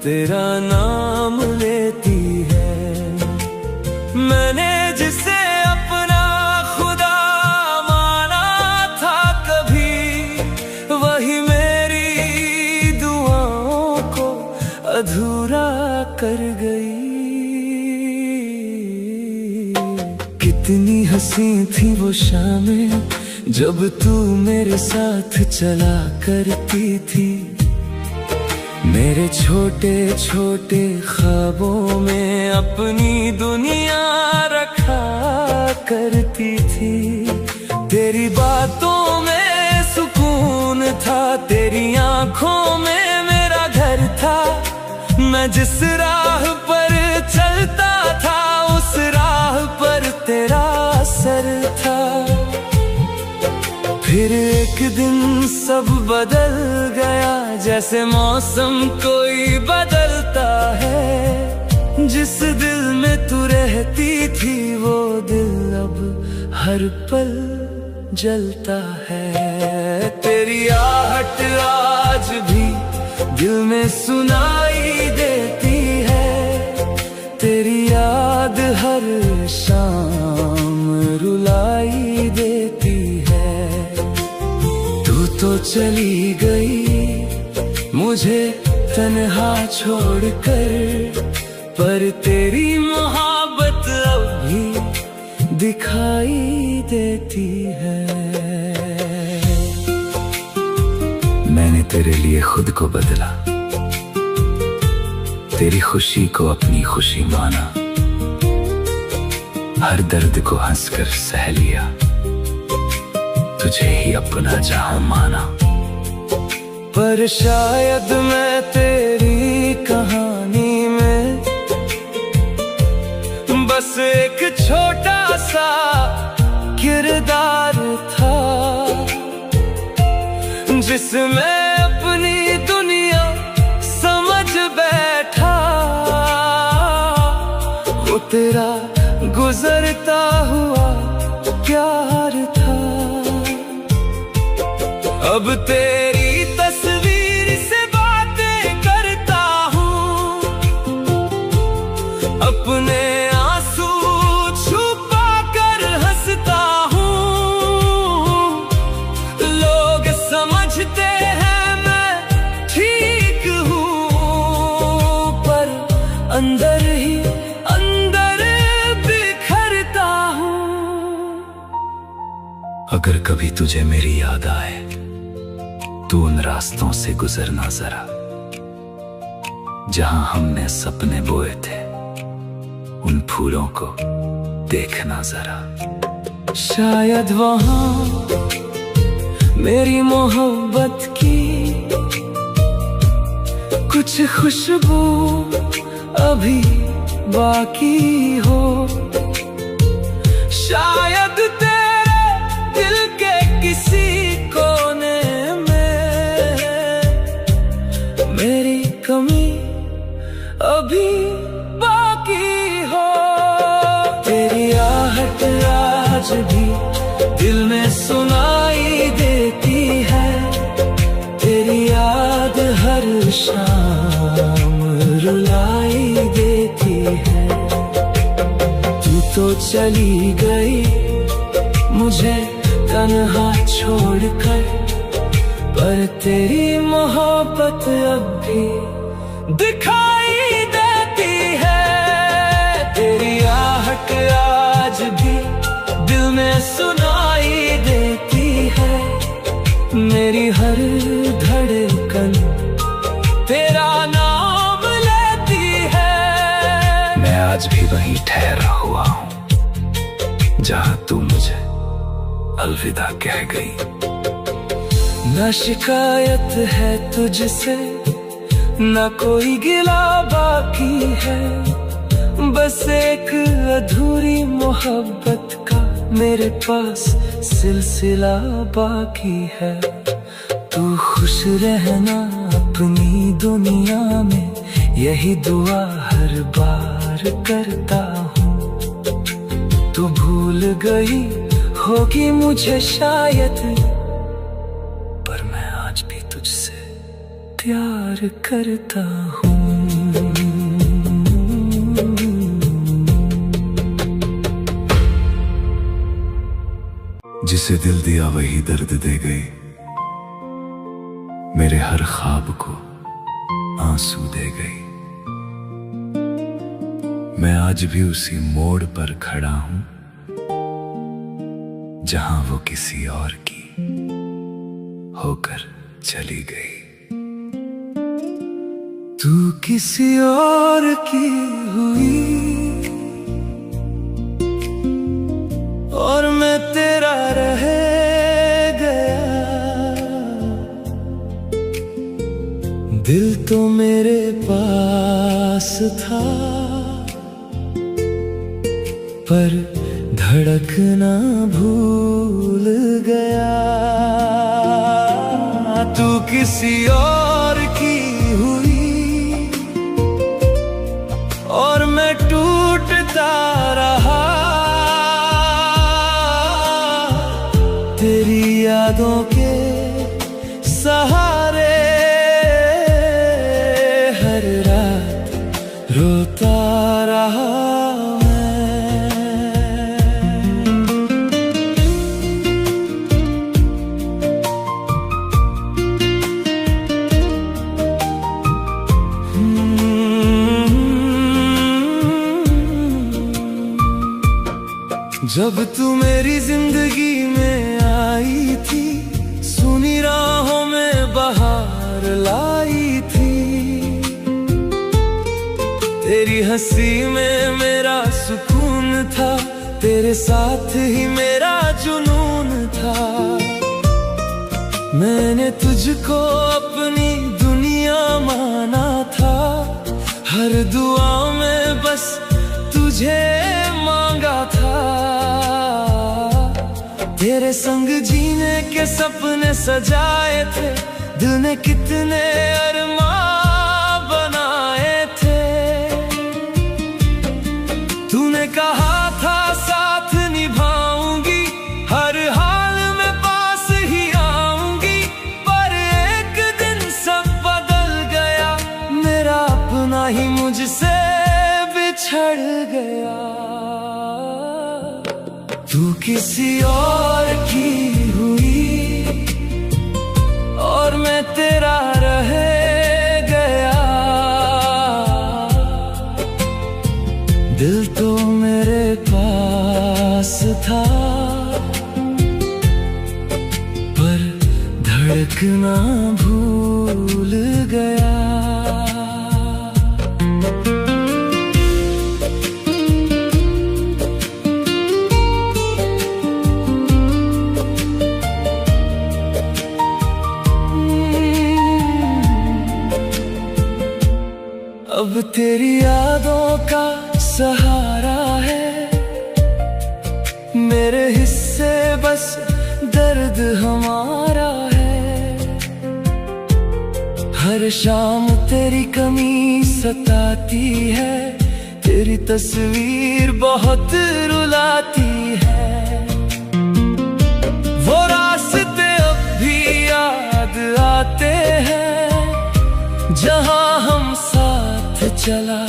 तेरा नाम लेती है। मैंने जिसे अपना खुदा माना था कभी, वही मेरी दुआओं को अधूरा कर गई। कितनी हंसी थी वो शामें जब तू मेरे साथ चला करती थी। मेरे छोटे छोटे ख्वाबों में अपनी दुनिया रखा करती थी। तेरी बातों में सुकून था, तेरी आंखों में मेरा घर था। मैं जिस राह पर चलता था उस राह पर तेरा असर था। फिर एक दिन सब बदल गया जैसे मौसम कोई बदलता है। जिस दिल में तू रहती थी वो दिल अब हर पल जलता है। तेरी आहट आज भी दिल में सुनाई देती है। तेरी याद हर शाम रुलाई देती है। तू तो चली गई मुझे तन्हा छोड़कर, पर तेरी मोहब्बत अब भी दिखाई देती है। मैंने तेरे लिए खुद को बदला, तेरी खुशी को अपनी खुशी माना। हर दर्द को हंसकर सह लिया, तुझे ही अपना जहां माना। पर शायद मैं तेरी कहानी में बस एक छोटा सा किरदार था, जिसमें अपनी दुनिया समझ बैठा। वो तेरा गुजरता हुआ प्यार था। अब तेरी तस्वीर से बातें करता हूँ, अपने आंसू छुपा कर हंसता हूँ। लोग समझते हैं मैं ठीक हूँ, पर अंदर ही अंदर बिखरता हूँ। अगर कभी तुझे मेरी याद आए तू उन रास्तों से गुजरना जरा, जहां हमने सपने बोए थे। उन फूलों को देखना जरा। शायद वहां मेरी मोहब्बत की कुछ खुशबू अभी बाकी हो। शायद तेरे दिल के किसी कोने में मेरी कमी अभी बाकी हो। तेरी आहट आज भी दिल में सुनाई देती है। तेरी याद हर शाम रुलाई देती है। तू तो चली गई मुझे तन्हा छोड़कर, पर तेरी मोहब्बत अब भी दिखाई देती है। तेरी आहट आज भी दिल में सुनाई देती है। मेरी हर धड़कन तेरा नाम लेती है। मैं आज भी वहीं ठहरा हुआ हूँ जहां तू मुझे अलविदा कह गई। ना शिकायत है तुझसे, ना कोई गिला बाकी है। बस एक अधूरी मोहब्बत का मेरे पास सिलसिला बाकी है। तू खुश रहना अपनी दुनिया में, यही दुआ हर बार करता हूँ। तू भूल गई होगी मुझे शायद, पर मैं आज भी तुझसे प्यार करता हूँ। जिसे दिल दिया वही दर्द दे गई, मेरे हर ख्वाब को आंसू दे गई। मैं आज भी उसी मोड़ पर खड़ा हूं जहां वो किसी और की होकर चली गई। तू किसी और की हुई और मैं तेरा रह गया। दिल तो मेरे पास था पर धड़कना भूल गया। तू किसी और की हुई और मैं टूटता रहा। तेरी यादों के सहारे हर रात रोता रहा। जब तू मेरी जिंदगी में आई थी, सुनी राहों में बहार लाई थी। तेरी हंसी में मेरा सुकून था, तेरे साथ ही मेरा जुनून था। मैंने तुझको अपनी दुनिया माना था, हर दुआ में बस तुझे मांगा था। तेरे संग जीने के सपने सजाए थे, दिल ने कितने अरमान बनाए थे। तूने कहा था साथ निभाऊंगी, हर हाल में पास ही आऊंगी। पर एक दिन सब बदल गया, मेरा अपना ही मुझसे बिछड़ गया। तू किसी और की हुई और मैं तेरा रह गया। दिल तो मेरे पास था पर धड़कना भूल गया। अब तेरी यादों का सहारा है, मेरे हिस्से बस दर्द हमारा है। हर शाम तेरी कमी सताती है, तेरी तस्वीर बहुत रुलाती है। वो रास्ते अब भी याद आते हैं, जहां हम साथ चला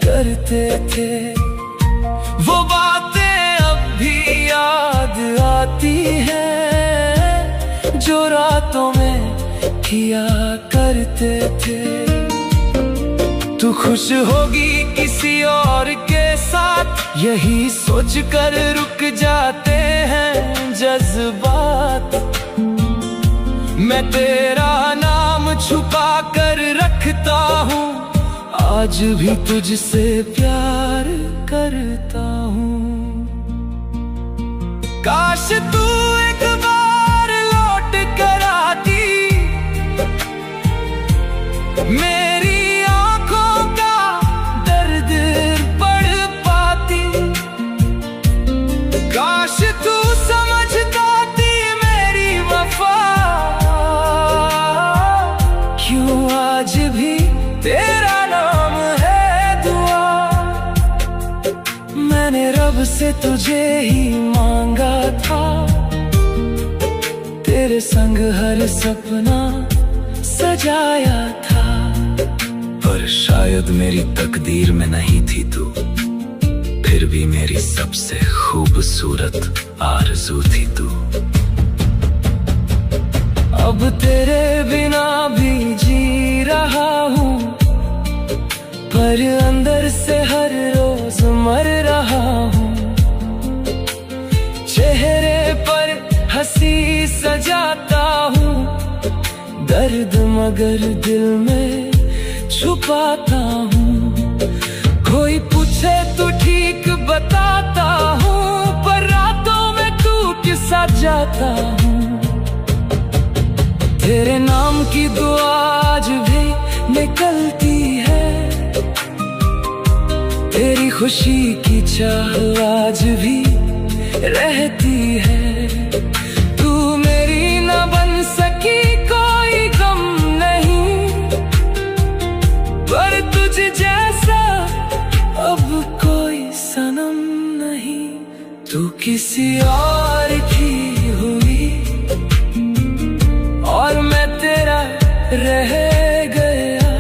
करते थे। वो बातें अब भी याद आती हैं, जो रातों में किया करते थे। तू खुश होगी किसी और के साथ, यही सोच कर रुक जाते हैं जज्बात। मैं तेरा नाम छुपा कर रखता हूँ, आज भी तुझसे प्यार करता हूँ। काश तू एक बार लौट कर आती, मेरी आंखों का दर्द पढ़ पाती। काश तू समझती मेरी वफा, क्यों आज भी तेरा रब से तुझे ही मांगा था। तेरे संग हर सपना सजाया था, पर शायद मेरी तकदीर में नहीं थी तू, फिर भी मेरी सबसे खूबसूरत आरज़ू थी तू। अब तेरे बिना भी जी रहा हूँ, पर अंदर से हर रोज मर रहा हूँ। चेहरे पर दर्द मगर दिल में छुपाता हूँ। कोई पूछे तो ठीक बताता हूँ, पर रातों में टूट सा जाता हूँ। तेरे नाम की दुआ आज भी निकलती है, तेरी खुशी की चाह आज भी रहती है। तू मेरी न बन सकी कोई गम नहीं, पर तुझे जैसा अब कोई सनम नहीं। तू किसी और की हुई और मैं तेरा रह गया।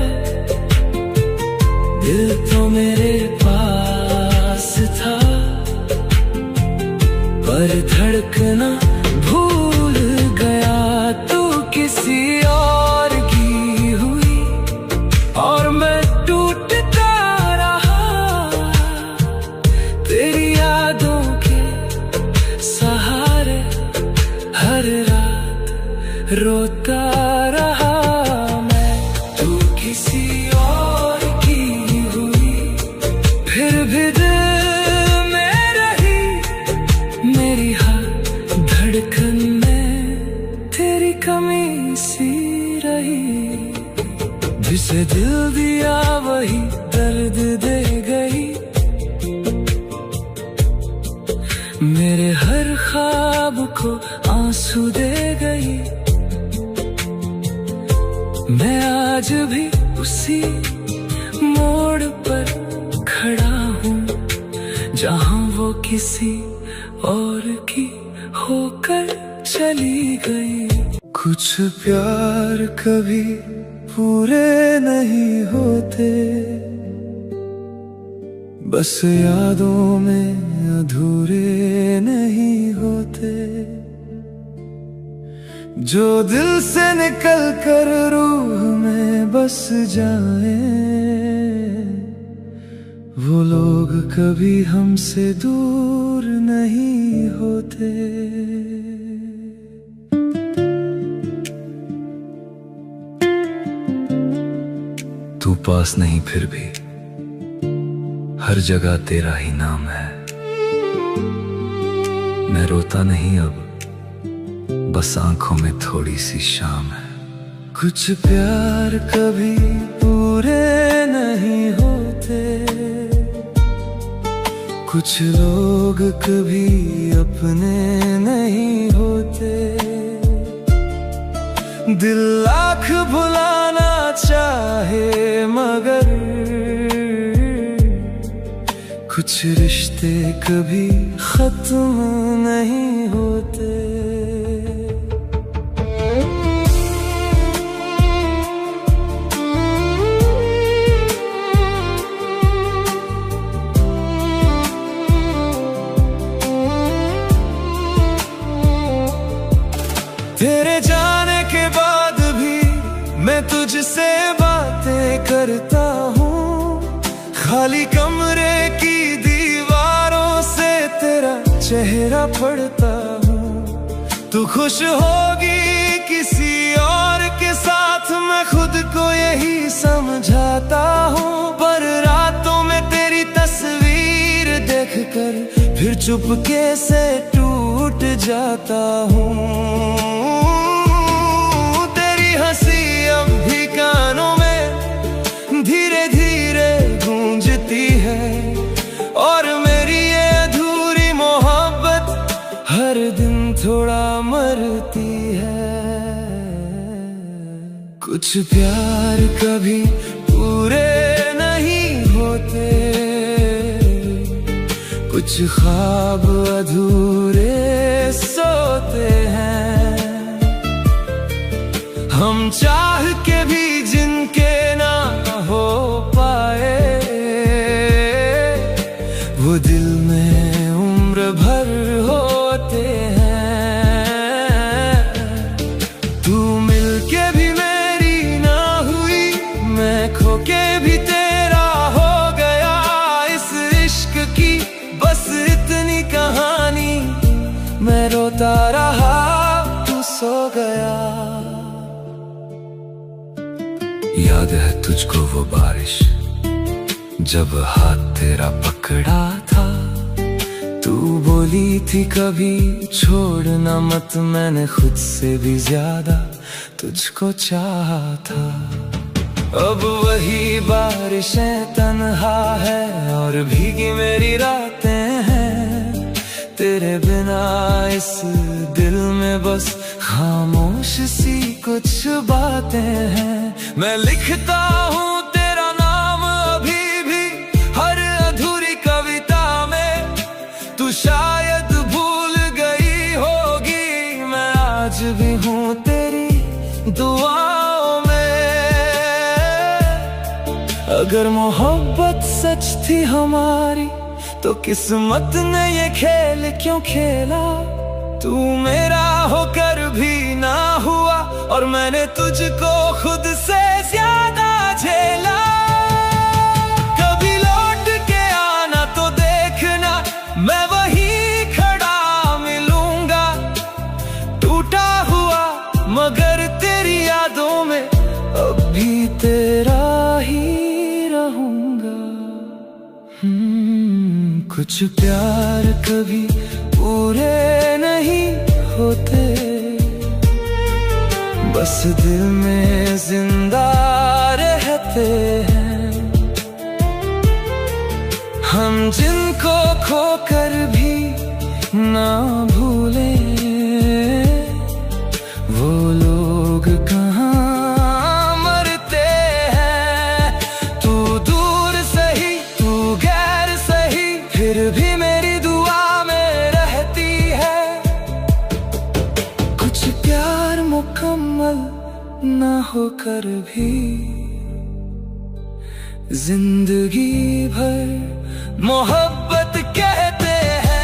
दिल तो मेरे पास था, पर धड़कना भूल गया। तू किसी और की हुई और मैं टूटता रहा, तेरी यादों के सहारे हर रात रोता रहा मैं। तू किसी और की हुई, फिर भी दिल में रही मेरी हर धड़कन में तेरी कमी सी रही। जिसे दिल दिया वही दर्द दे गई, मेरे हर ख्वाब को आंसू दे गई। मैं आज भी उसी मोड़ पर खड़ा हूँ, जहाँ वो किसी और की होकर चली गई। कुछ प्यार कभी पूरे नहीं होते, बस यादों में अधूरे नहीं होते। जो दिल से निकल कर रूह में बस जाए, वो लोग कभी हमसे दूर नहीं होते। तू पास नहीं फिर भी हर जगह तेरा ही नाम है। मैं रोता नहीं अब, बस आंखों में थोड़ी सी शाम है। कुछ प्यार कभी पूरे नहीं होते, कुछ लोग कभी अपने नहीं होते। दिल लाख भुलाना चाहे मगर कुछ रिश्ते कभी खत्म नहीं होते। तेरे जाने के बाद भी मैं तुझसे बातें करता हूँ, खाली कमरे की दीवारों से तेरा चेहरा पढ़ता हूँ। तू खुश होगी किसी और के साथ, मैं खुद को यही समझाता हूँ। पर रातों में तेरी तस्वीर देखकर फिर चुपके से टूट जाता हूँ। तेरी हंसी अब भी कानों में धीरे धीरे गूंजती है, और मेरी ये अधूरी मोहब्बत हर दिन थोड़ा मरती है। कुछ प्यार कभी पूरे नहीं होते, कुछ ख्वाब अधूरे सोते हैं। हम चाह के भी जिनके ना हो पाए, वो दिल में उम्र भर होते हैं। तू मिलके भी मेरी ना हुई, मैं खो के भी तेरा हो गया। इस इश्क की बस इतनी कहानी, मैं रोता रहा तू सो गया। याद है तुझको वो बारिश जब हाथ तेरा पकड़ा था, तू बोली थी कभी छोड़ना मत, मैंने खुद से भी ज्यादा तुझको चाहा था। अब वही बारिशें तन्हा है और भीगी मेरी रातें हैं, तेरे बिना इस दिल में बस खामोश सी कुछ बातें हैं। मैं लिखता हूँ तेरा नाम अभी भी हर अधूरी कविता में, तू शायद भूल गई होगी, मैं आज भी हूँ तेरी दुआओं में। अगर मोहब्बत सच थी हमारी तो किस्मत ने ये खेल क्यों खेला, तू मेरा होकर भी ना हुआ और मैंने तुझको खुद से ज्यादा झेला। कभी लौट के आना तो देखना, मैं वहीं खड़ा मिलूंगा, टूटा हुआ मगर तेरी यादों में अब भी तेरा ही रहूंगा। कुछ प्यार कभी पूरे नहीं होते, बस दिल में जिंदा रहते हैं। हम जिनको खोकर भी ना भूलें, वो लोग कहाँ मरते हैं। तू दूर सही तू गैर सही, फिर भी मेरी दुआ में रहती है। कुछ प्यार मुकम्मल ना होकर भी जिंदगी भर मोहब्बत कहते हैं।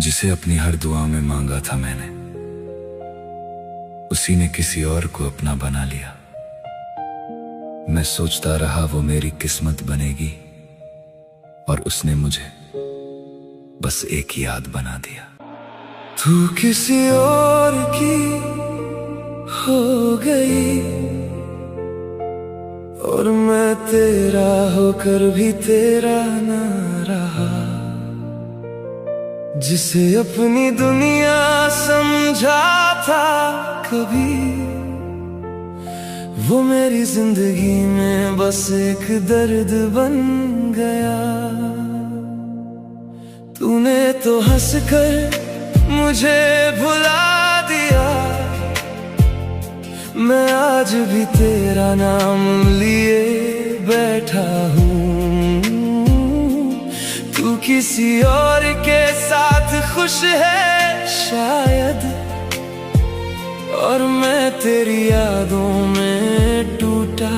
जिसे अपनी हर दुआ में मांगा था मैंने, उसी ने किसी और को अपना बना लिया। मैं सोचता रहा वो मेरी किस्मत बनेगी और उसने मुझे बस एक याद बना दिया। तू किसी और की हो गई और मैं तेरा होकर भी तेरा ना रहा। जिसे अपनी दुनिया समझा था कभी, वो मेरी जिंदगी में बस एक दर्द बन गया। तूने तो हंसकर मुझे भुला दिया, मैं आज भी तेरा नाम लिए बैठा हूँ। तू किसी और के साथ खुश है शायद, और मैं तेरी यादों में टूटा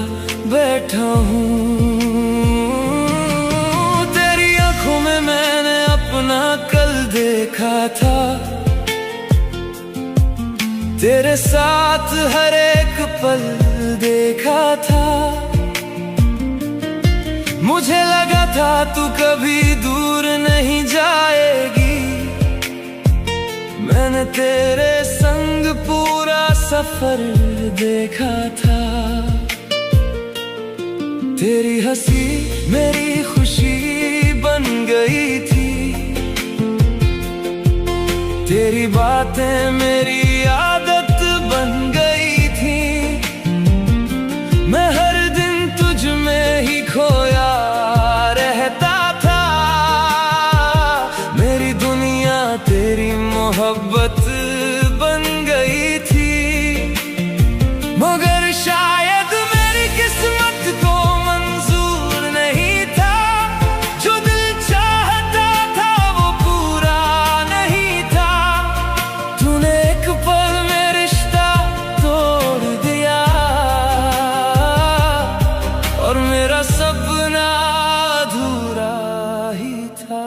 बैठा हूँ। तेरी आंखों में मैंने अपना कल देखा था, तेरे साथ हर एक पल देखा था। मुझे लगा था तू कभी दूर नहीं जाएगी, मैंने तेरे संग पूरा सफर देखा था। तेरी हंसी मेरी खुशी बन गई थी, तेरी बातें मेरी आदत बन गई थी। मैं हर दिन तुझ में ही खोया रहता था, मेरी दुनिया तेरी मोहब्बत बन गई थी। मगर शायद मेरी किस्मत को मंजूर नहीं था, जो दिल चाहता था वो पूरा नहीं था। तूने एक पल में रिश्ता तोड़ दिया और मेरा सपना अधूरा ही था।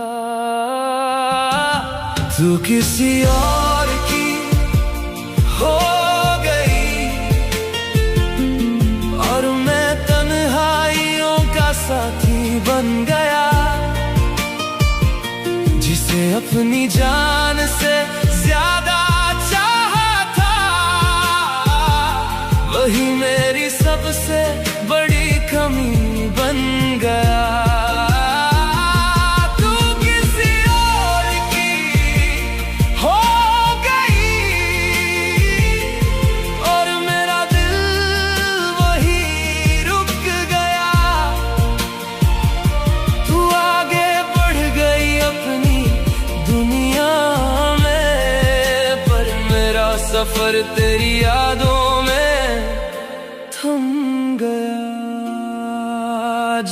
तू किसी और की हो गई बन गया, जिसे अपनी जान से ज्यादा चाहा था, वही मेरी सबसे बड़ी कमी बन गया। सफर तेरी यादों में थम गया।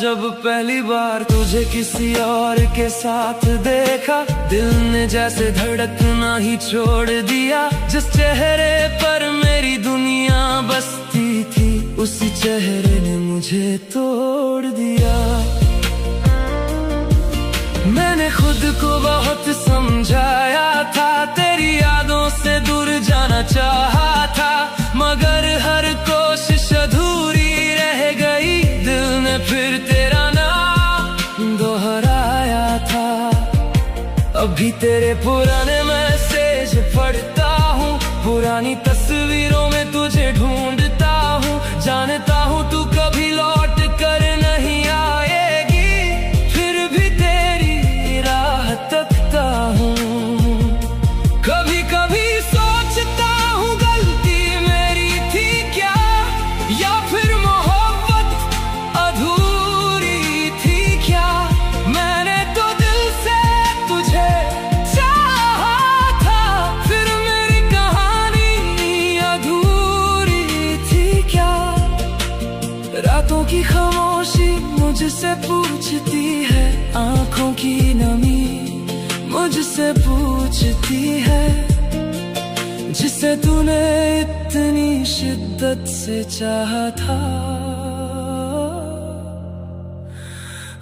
जब पहली बार तुझे किसी और के साथ देखा, दिल ने जैसे धड़कना ही छोड़ दिया। जिस चेहरे पर मेरी दुनिया बसती थी, उसी चेहरे ने मुझे तोड़ दिया। मैंने खुद को बहुत समझाया था, तेरी यादों से दूर जाना चाहा था, मगर हर कोशिश अधूरी रह गई। दिल ने फिर तेरा नाम दोहराया था। अभी तेरे पुराने मैसेज पढ़ता हूँ, पुरानी तस्वीरों में तुझे ढूंढता हूँ। जानता हूँ तू कभी लौट कर नहीं आएगी, फिर भी तेरी राह तकता हूँ। कभी कभी सोचता हूँ गलती मेरी थी क्या, या फिर मोहब्बत अधूरी थी क्या। मैंने तो दिल से तुझे चाहा था, फिर मेरी कहानी अधूरी थी क्या। रातों की खामोशी मुझसे पूछती है, आंखों की नमी मुझसे पूछती है, जिसे तूने इतनी शिद्दत से चाहा था,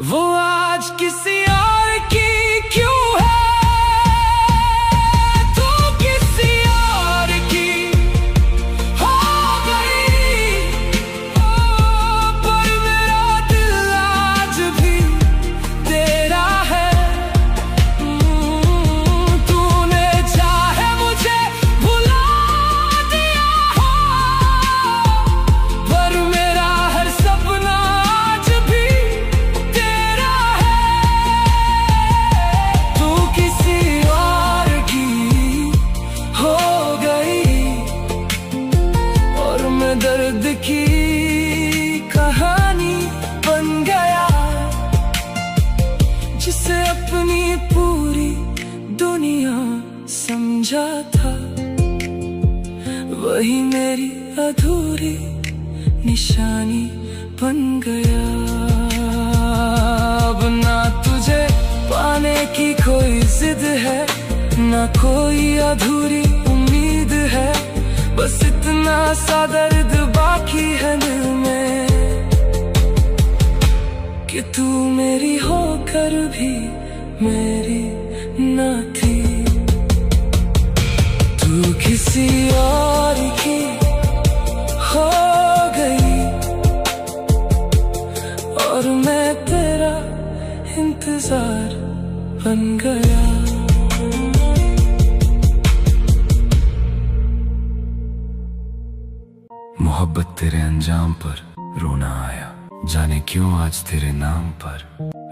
वो आज किसी और की क्यों है। तू किसी और की हो गई, पर मेरा दिल आज भी तेरा है। तूने चाहे मुझे भुला दिया हो, पर मेरा हर सपना आज भी तेरा है। तू किसी और की हो गई, और मैं दर्द की कहानी बन गया, जिसे अपनी पूरी दुनिया समझा था, वही मेरी अधूरी निशानी बन गया। अब ना तुझे पाने की कोई जिद है, ना कोई अधूरी उम्मीद है, बस इतना सा दर्द बाकी है दिल में, कि तू मेरी होकर भी मेरी ना थी। तू किसी और की हो गई, और मैं तेरा इंतजार बन गया। मोहब्बत तेरे अंजाम पर रोना आया, जाने क्यों आज तेरे नाम पर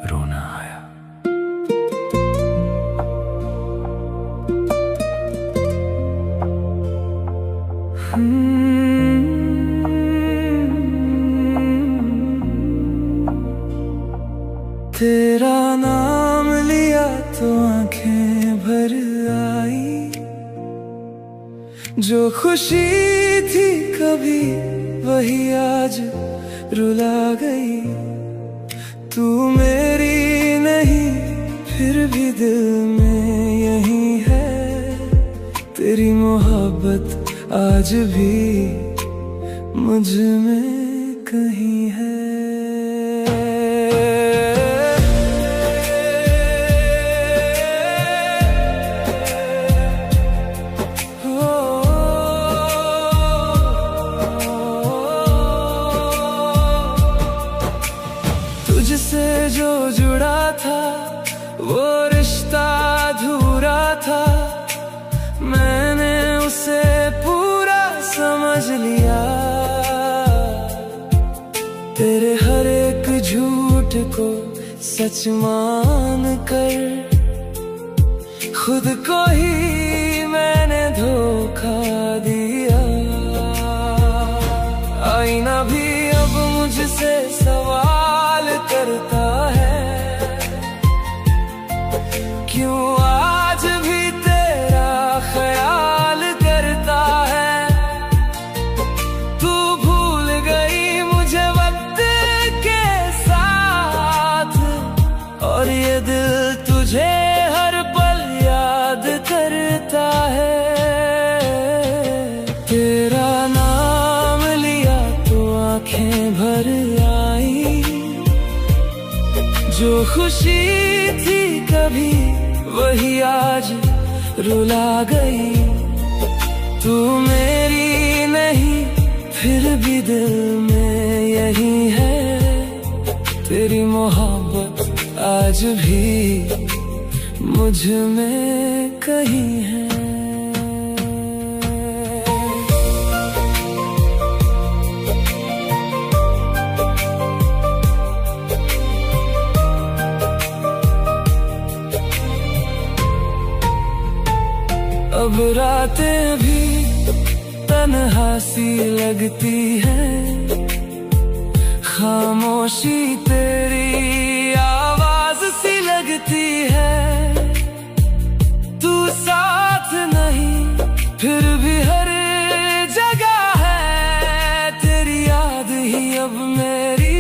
रोना आया। तेरा नाम लिया तो आंखें भर आई, जो खुशी थी कभी वही आज रुला गई। तू मेरी नहीं फिर भी दिल में यही है, तेरी मोहब्बत आज भी मुझ में कहीं है। जो जुड़ा था वो रिश्ता अधूरा था। मैंने उसे पूरा समझ लिया। तेरे हर एक झूठ को सच मान कर खुद को ही मैंने धोखा दिया। आईना भी अब मुझसे सवाल करता है, क्यों आज भी तेरा ख्याल करता है। तू भूल गई मुझे वक्त के साथ, और ये दिल तुझे हर पल याद करता है। तेरा नाम लिया तो आंखें भर आई, जो खुशी थी कभी वही आज रुला गई। तू मेरी नहीं फिर भी दिल में यही है। तेरी मोहब्बत आज भी मुझ में कहीं है। अब रातें भी तन्हा सी लगती है, खामोशी तेरी आवाज सी लगती है। तू साथ नहीं फिर भी हर जगह है। तेरी याद ही अब मेरी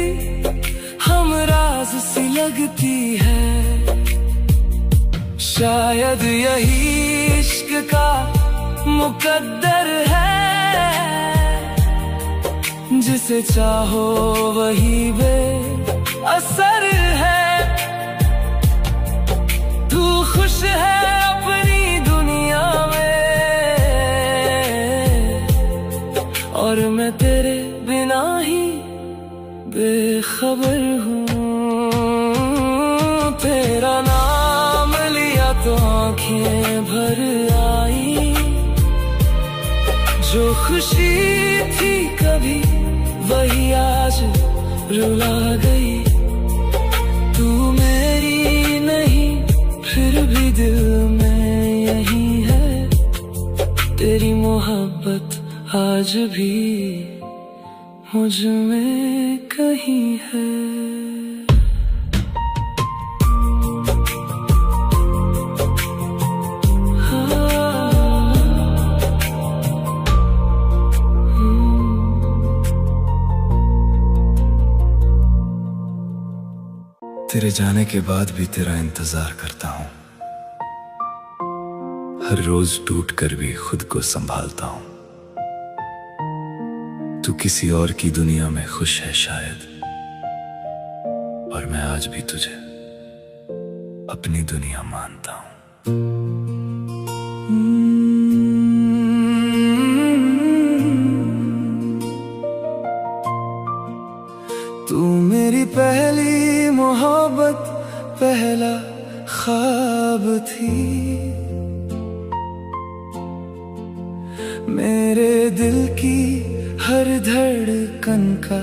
हमराज सी लगती है। शायद यही इश्क का मुकद्दर है, जिसे चाहो वही बेअसर है। तू खुश है अपनी दुनिया में, और मैं तेरे बिना ही बेखबर हूँ। तेरा नाम लिया तो आंखें भर आई, जो खुशी थी कभी वही आज रुला गई। तू मेरी नहीं फिर भी दिल में यही है। तेरी मोहब्बत आज भी मुझ में कहीं है। तेरे जाने के बाद भी तेरा इंतजार करता हूँ। हर रोज टूट कर भी खुद को संभालता हूँ। तू किसी और की दुनिया में खुश है शायद, और मैं आज भी तुझे अपनी दुनिया मानता हूँ। तू मेरी पहली मोहब्बत, पहला ख्वाब थी। मेरे दिल की हर धड़कन का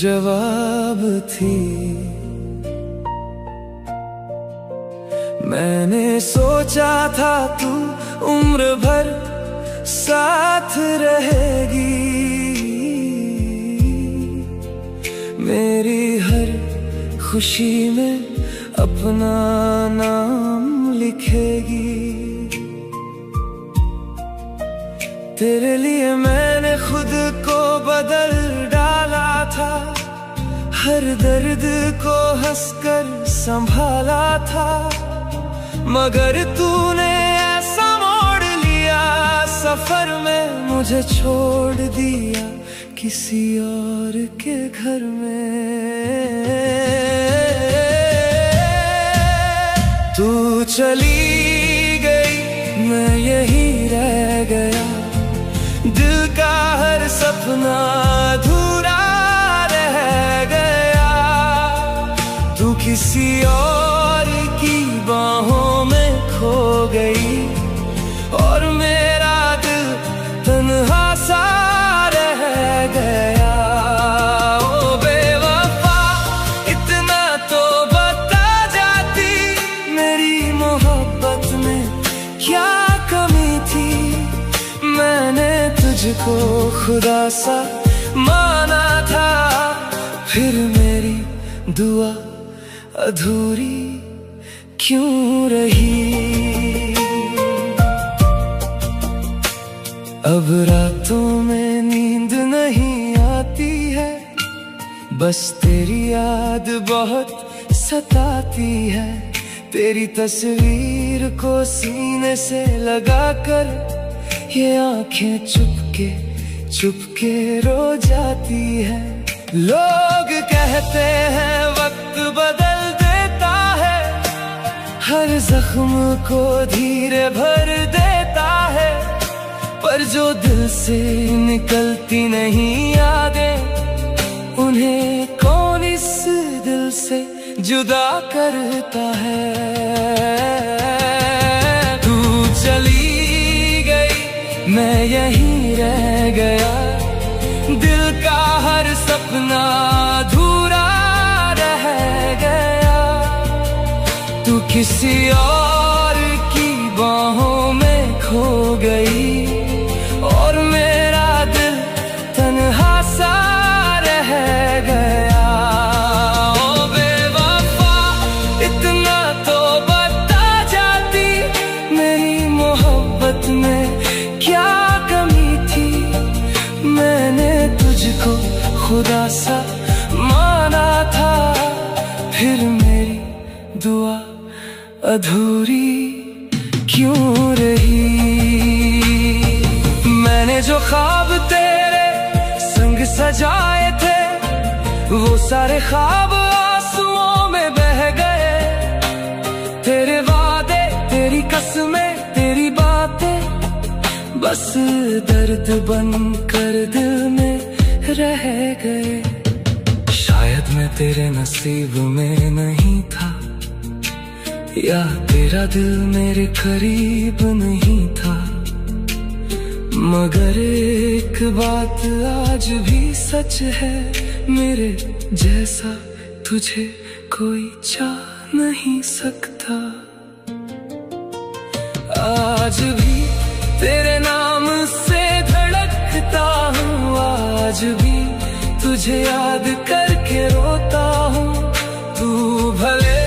जवाब थी। मैंने सोचा था तू उम्र भर साथ रहेगी। मेरी हर खुशी में अपना नाम लिखेगी। तेरे लिए मैंने खुद को बदल डाला था, हर दर्द को हंसकर संभाला था। मगर तूने ऐसा मोड़ लिया, सफर में मुझे छोड़ दिया किसी और के घर में। तू चली गई, मैं यही रह गया। दिल का हर सपना अधूरा रह गया। तू किसी और की बाहों में खो गई और मेरा दिल तन्हा सा रह गया। ओ बेवफा इतना तो बता जाती, मेरी मोहब्बत में क्या कमी थी। मैंने तुझको खुदा सा माना था, फिर मेरी दुआ अधूरी क्यों रही। अब रातों में नींद नहीं आती है, बस तेरी याद बहुत सताती है। तेरी तस्वीर को सीने से लगाकर ये आंखें चुपके रो जाती है। लोग कहते हैं वक्त बदल देता है, हर जख्म को धीरे भर देता है, पर जो दिल से निकलती नहीं यादें, उन्हें कौन इस दिल से जुदा करता है। तू चली गई, मैं यहीं रह गया, दिल का हर सपना अधूरा रह गया। तू किसी और की बाहों में खो गई और मेरा दिल तन्हा सा रह गया। ओ बेवफा इतना तो बता जाती, मेरी मोहब्बत में क्या कमी थी। मैंने तुझको खुदा सा माना था, फिर मेरी दुआ अधूरी क्यों रही। मैंने जो ख्वाब तेरे संग सजाए थे, वो सारे ख्वाब आंसुओं में बह गए। तेरे वादे, तेरी कसमें, तेरी बातें बस दर्द बन कर दिल में रह गए। शायद मैं तेरे नसीब में नहीं था, या तेरा दिल मेरे करीब नहीं था, मगर एक बात आज भी सच है, मेरे जैसा तुझे कोई चाह नहीं सकता। आज भी तेरे नाम से धड़कता हूँ, आज भी तुझे याद करके रोता हूँ। तू भले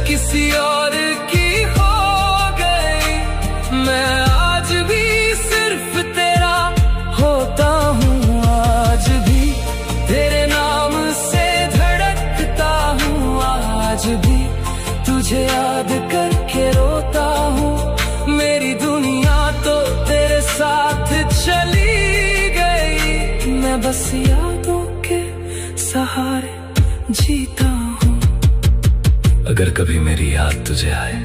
किसी और की हो गई, मैं आज भी सिर्फ तेरा होता हूँ। आज भी तेरे नाम से धड़कता हूँ, आज भी तुझे याद करके रोता हूँ। मेरी दुनिया तो तेरे साथ चली गई, मैं बस यादों के सहारे जीता हूँ। अगर कभी मेरी याद तुझे आए,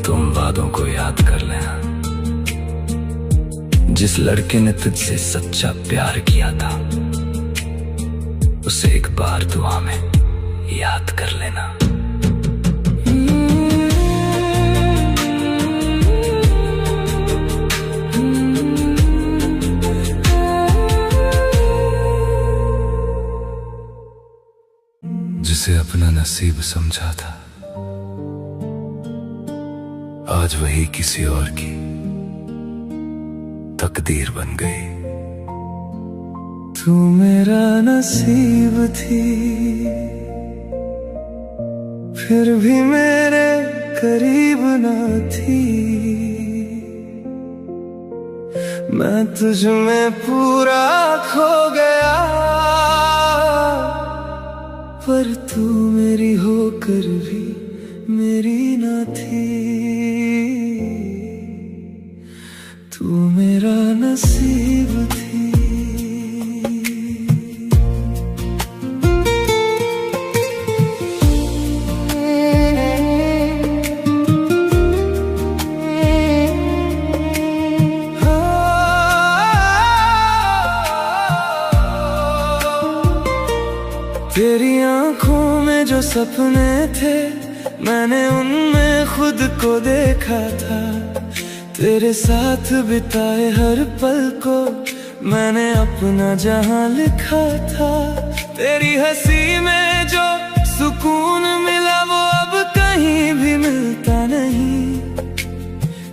तो उन वादों को याद कर लेना, जिस लड़के ने तुझसे सच्चा प्यार किया था, उसे एक बार दुआ में याद कर लेना। जिसे अपना नसीब समझा था, आज वही किसी और की तकदीर बन गई। तू मेरा नसीब थी, फिर भी मेरे करीब न थी। मैं तुझ में पूरा खो गया, पर तू मेरी होकर भी मेरी न थी। तू मेरा नसीब थी। तेरी आंखों में जो सपने थे मैंने उनमें खुद को देखा था। तेरे साथ बिताए हर पल को मैंने अपना जहां लिखा था। तेरी हंसी में जो सुकून मिला वो अब कहीं भी मिलता नहीं।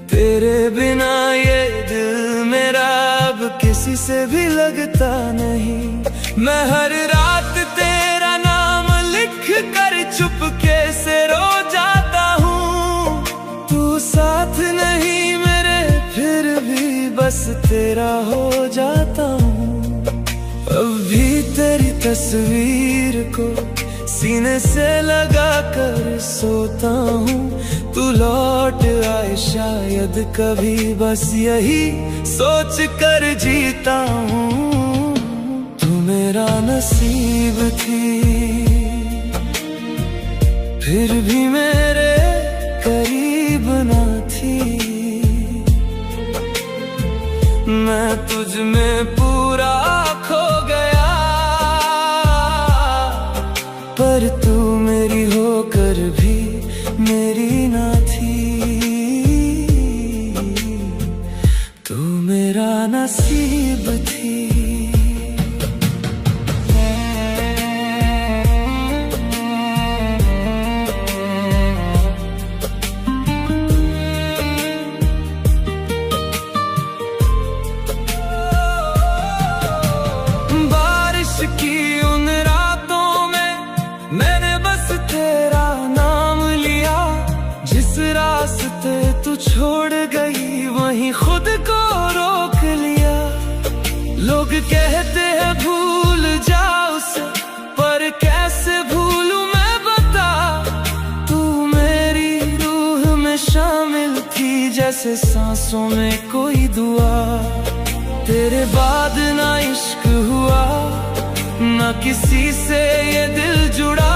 तेरे बिना ये दिल मेरा अब किसी से भी लगता नहीं। मैं हर रात तेरा नाम लिख कर चुपके से रो जाता हूँ। तू साथ नहीं मेरे फिर भी बस तेरा हो जाता हूँ। अब भी तेरी तस्वीर को सीने से लगा कर सोता हूँ। तू लौट आए शायद कभी बस यही सोच कर जीता हूँ। तू मेरा नसीब थी फिर भी मेरे करीब ना थी। मैं तुझ में पूरा खो गया पर तू मेरी होकर भी मेरी ना थी। तू मेरा नसीब थी। बारिश की उन रातों में मैंने बस तेरा नाम लिया। जिस रास्ते तू छोड़ गई वहीं खुद को रोक लिया। लोग कहते हैं भूल जाओ उसे पर कैसे भूलूं मैं बता। तू मेरी रूह में शामिल थी जैसे सांसों में कोई दुआ। तेरे बाद ना इश्क हुआ ना किसी से ये दिल जुड़ा।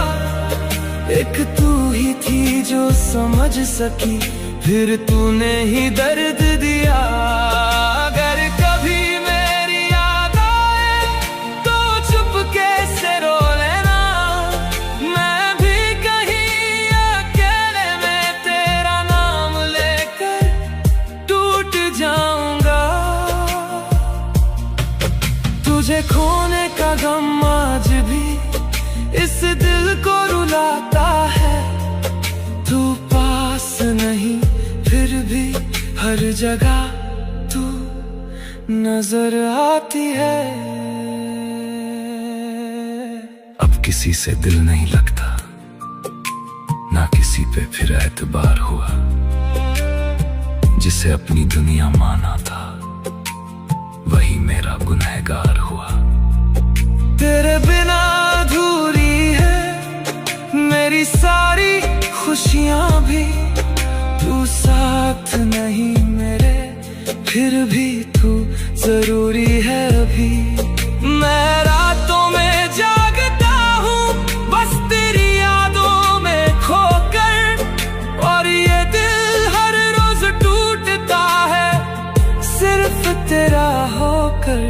एक तू ही थी जो समझ सकी फिर तूने ही दर्द दिया। अगर कभी मेरी याद आए तो चुपके से रो लेना। मैं भी कहीं अकेले में तेरा नाम लेकर टूट जाऊंगा। तुझे खोने का गम आज भी इस दिल को रुलाता है। तू पास नहीं फिर भी हर जगह तू नजर आती है। अब किसी से दिल नहीं लगता ना किसी पे फिर एतबार हुआ। जिसे अपनी दुनिया माना था वही मेरा गुनहगार हुआ। तेरे बिना अधूरी है मेरी सारी खुशियां भी। तू साथ नहीं मेरे फिर भी तू जरूरी है अभी। मैं रातों में जागता हूँ बस तेरी यादों में खोकर। और ये दिल हर रोज टूटता है सिर्फ तेरा होकर।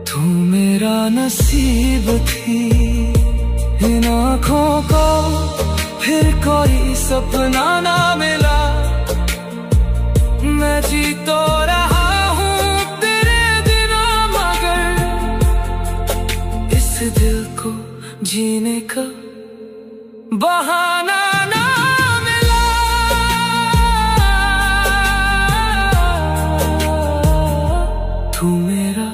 तू मेरा नसीब थी इन आँखों को फिर कोई सपना ना मिला। मैं जी तो रहा हूँ तेरे बिना मगर इस दिल को जीने का बहाना ना मिला। तू मेरा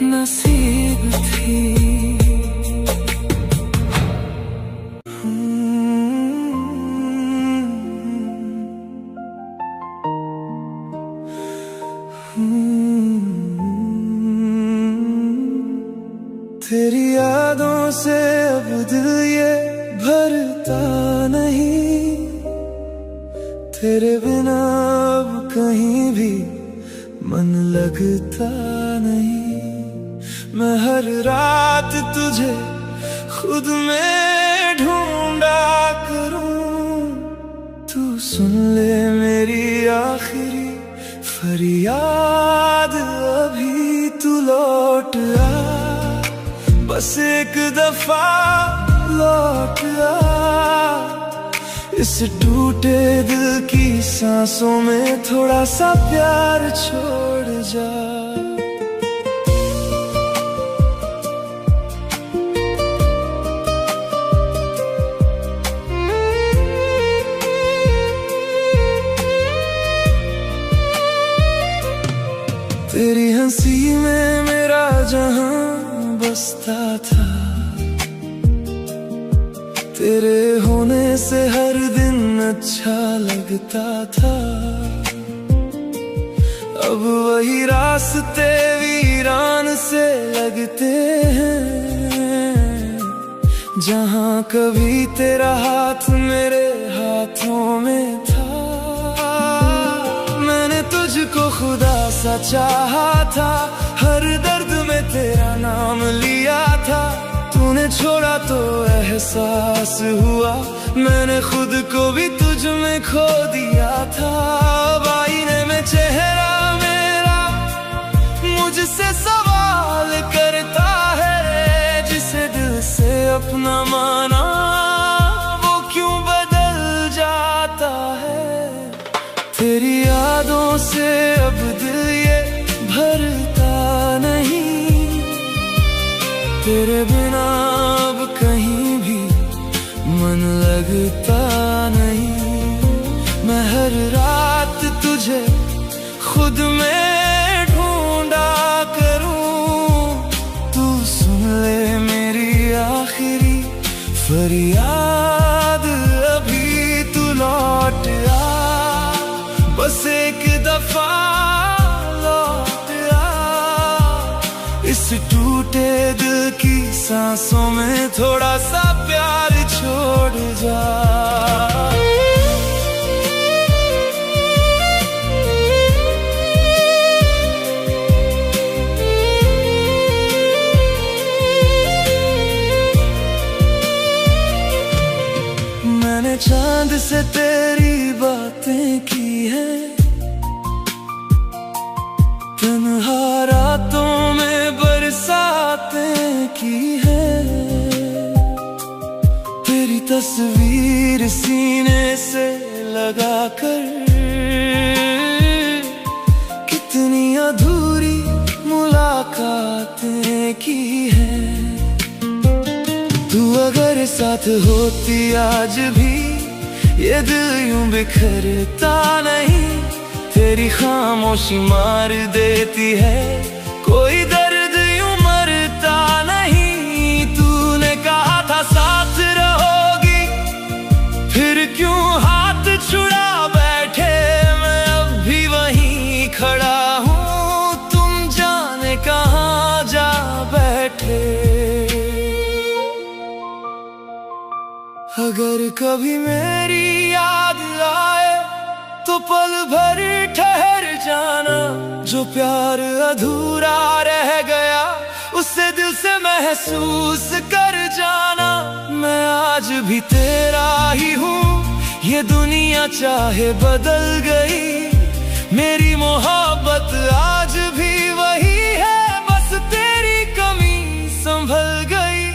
नसीब थी। तेरी यादों से अब दिल ये भरता नहीं। तेरे बिना अब कहीं भी मन लगता नहीं। मैं हर रात तुझे खुद में ढूंढा करूं। तू सुन ले मेरी आखिरी फरियाद अभी तू लौट आ। बस एक दफा लौट आ। इस टूटे दिल की सांसों में थोड़ा सा प्यार छोड़ जा। तेरी हंसी में मेरा जहां बसता था, तेरे होने से हर दिन अच्छा लगता था। अब वही रास्ते वीरान से लगते हैं, जहां कभी तेरा हाथ मेरे हाथों में था। मैंने तुझको खुदा सा चाहा था, हर दर्द में तेरा नाम लिया था। तूने छोड़ा तो एहसास हुआ, मैंने खुद को भी तुझ में खो दिया था। अब आईने में चेहरा मेरा मुझसे सवाल करता है, जिसे दिल से अपना माना वो क्यों बदल जाता है। तेरी यादों से अब दिल ये भरता नहीं, तेरे बिना अब कहीं भी मन लगता नहीं। मैं हर रात तुझे खुद में ढूंढा करूं, तू सुन ले मेरी आखिरी फरियाद। अभी तू लौट आ, बस एक दफा लौट आ। इस टूटे दिल की सांसों में थोड़ा सा प्यार छोड़ जा। मैंने चांद से तेरी बातें की है, तन्हा रातों में बरसातें की है। तेरी तस्वीर सीने से लगा कर कितनी अधूरी मुलाकातें की है। तू अगर साथ होती आज भी ये दिल यूं बिखरता नहीं। तेरी खामोशी मार देती है, कोई दर्द यूं मरता नहीं। तूने कहा था साथ रहोगी, फिर क्यों हाथ छुड़ा बैठे। मैं अब भी वहीं खड़ा हूँ, तुम जाने कहाँ जा बैठे। अगर कभी मेरी याद आए तो पल भर ठहर जाना। जो प्यार अधूरा रह गया उसे दिल से महसूस कर जाना। मैं आज भी तेरा ही हूँ, ये दुनिया चाहे बदल गई, मेरी मोहब्बत आज भी वही है। बस तेरी कमी संभल गई,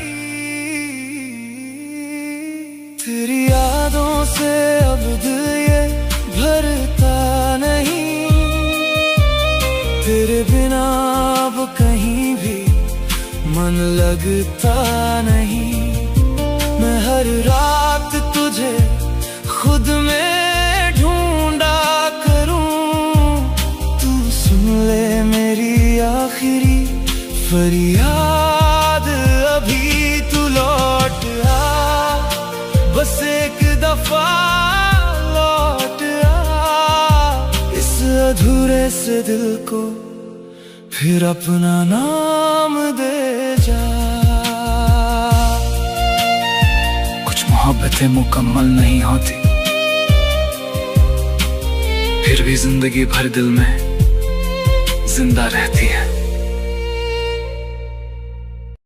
तेरी यादों से अब दिल ये भरता नहीं। तेरे बिना अब कहीं भी मन लगता नहीं। मैं हर रात तुझे खुद में ढूंढा करूं, तू सुन ले मेरी आखिरी फरियाद। अभी तू लौट आ, बस एक दफा लौट आ। इस अधूरे से दिल को फिर अपना नाम दे जा। कुछ मोहब्बतें मुकम्मल नहीं होती, फिर भी जिंदगी भर दिल में जिंदा रहती है।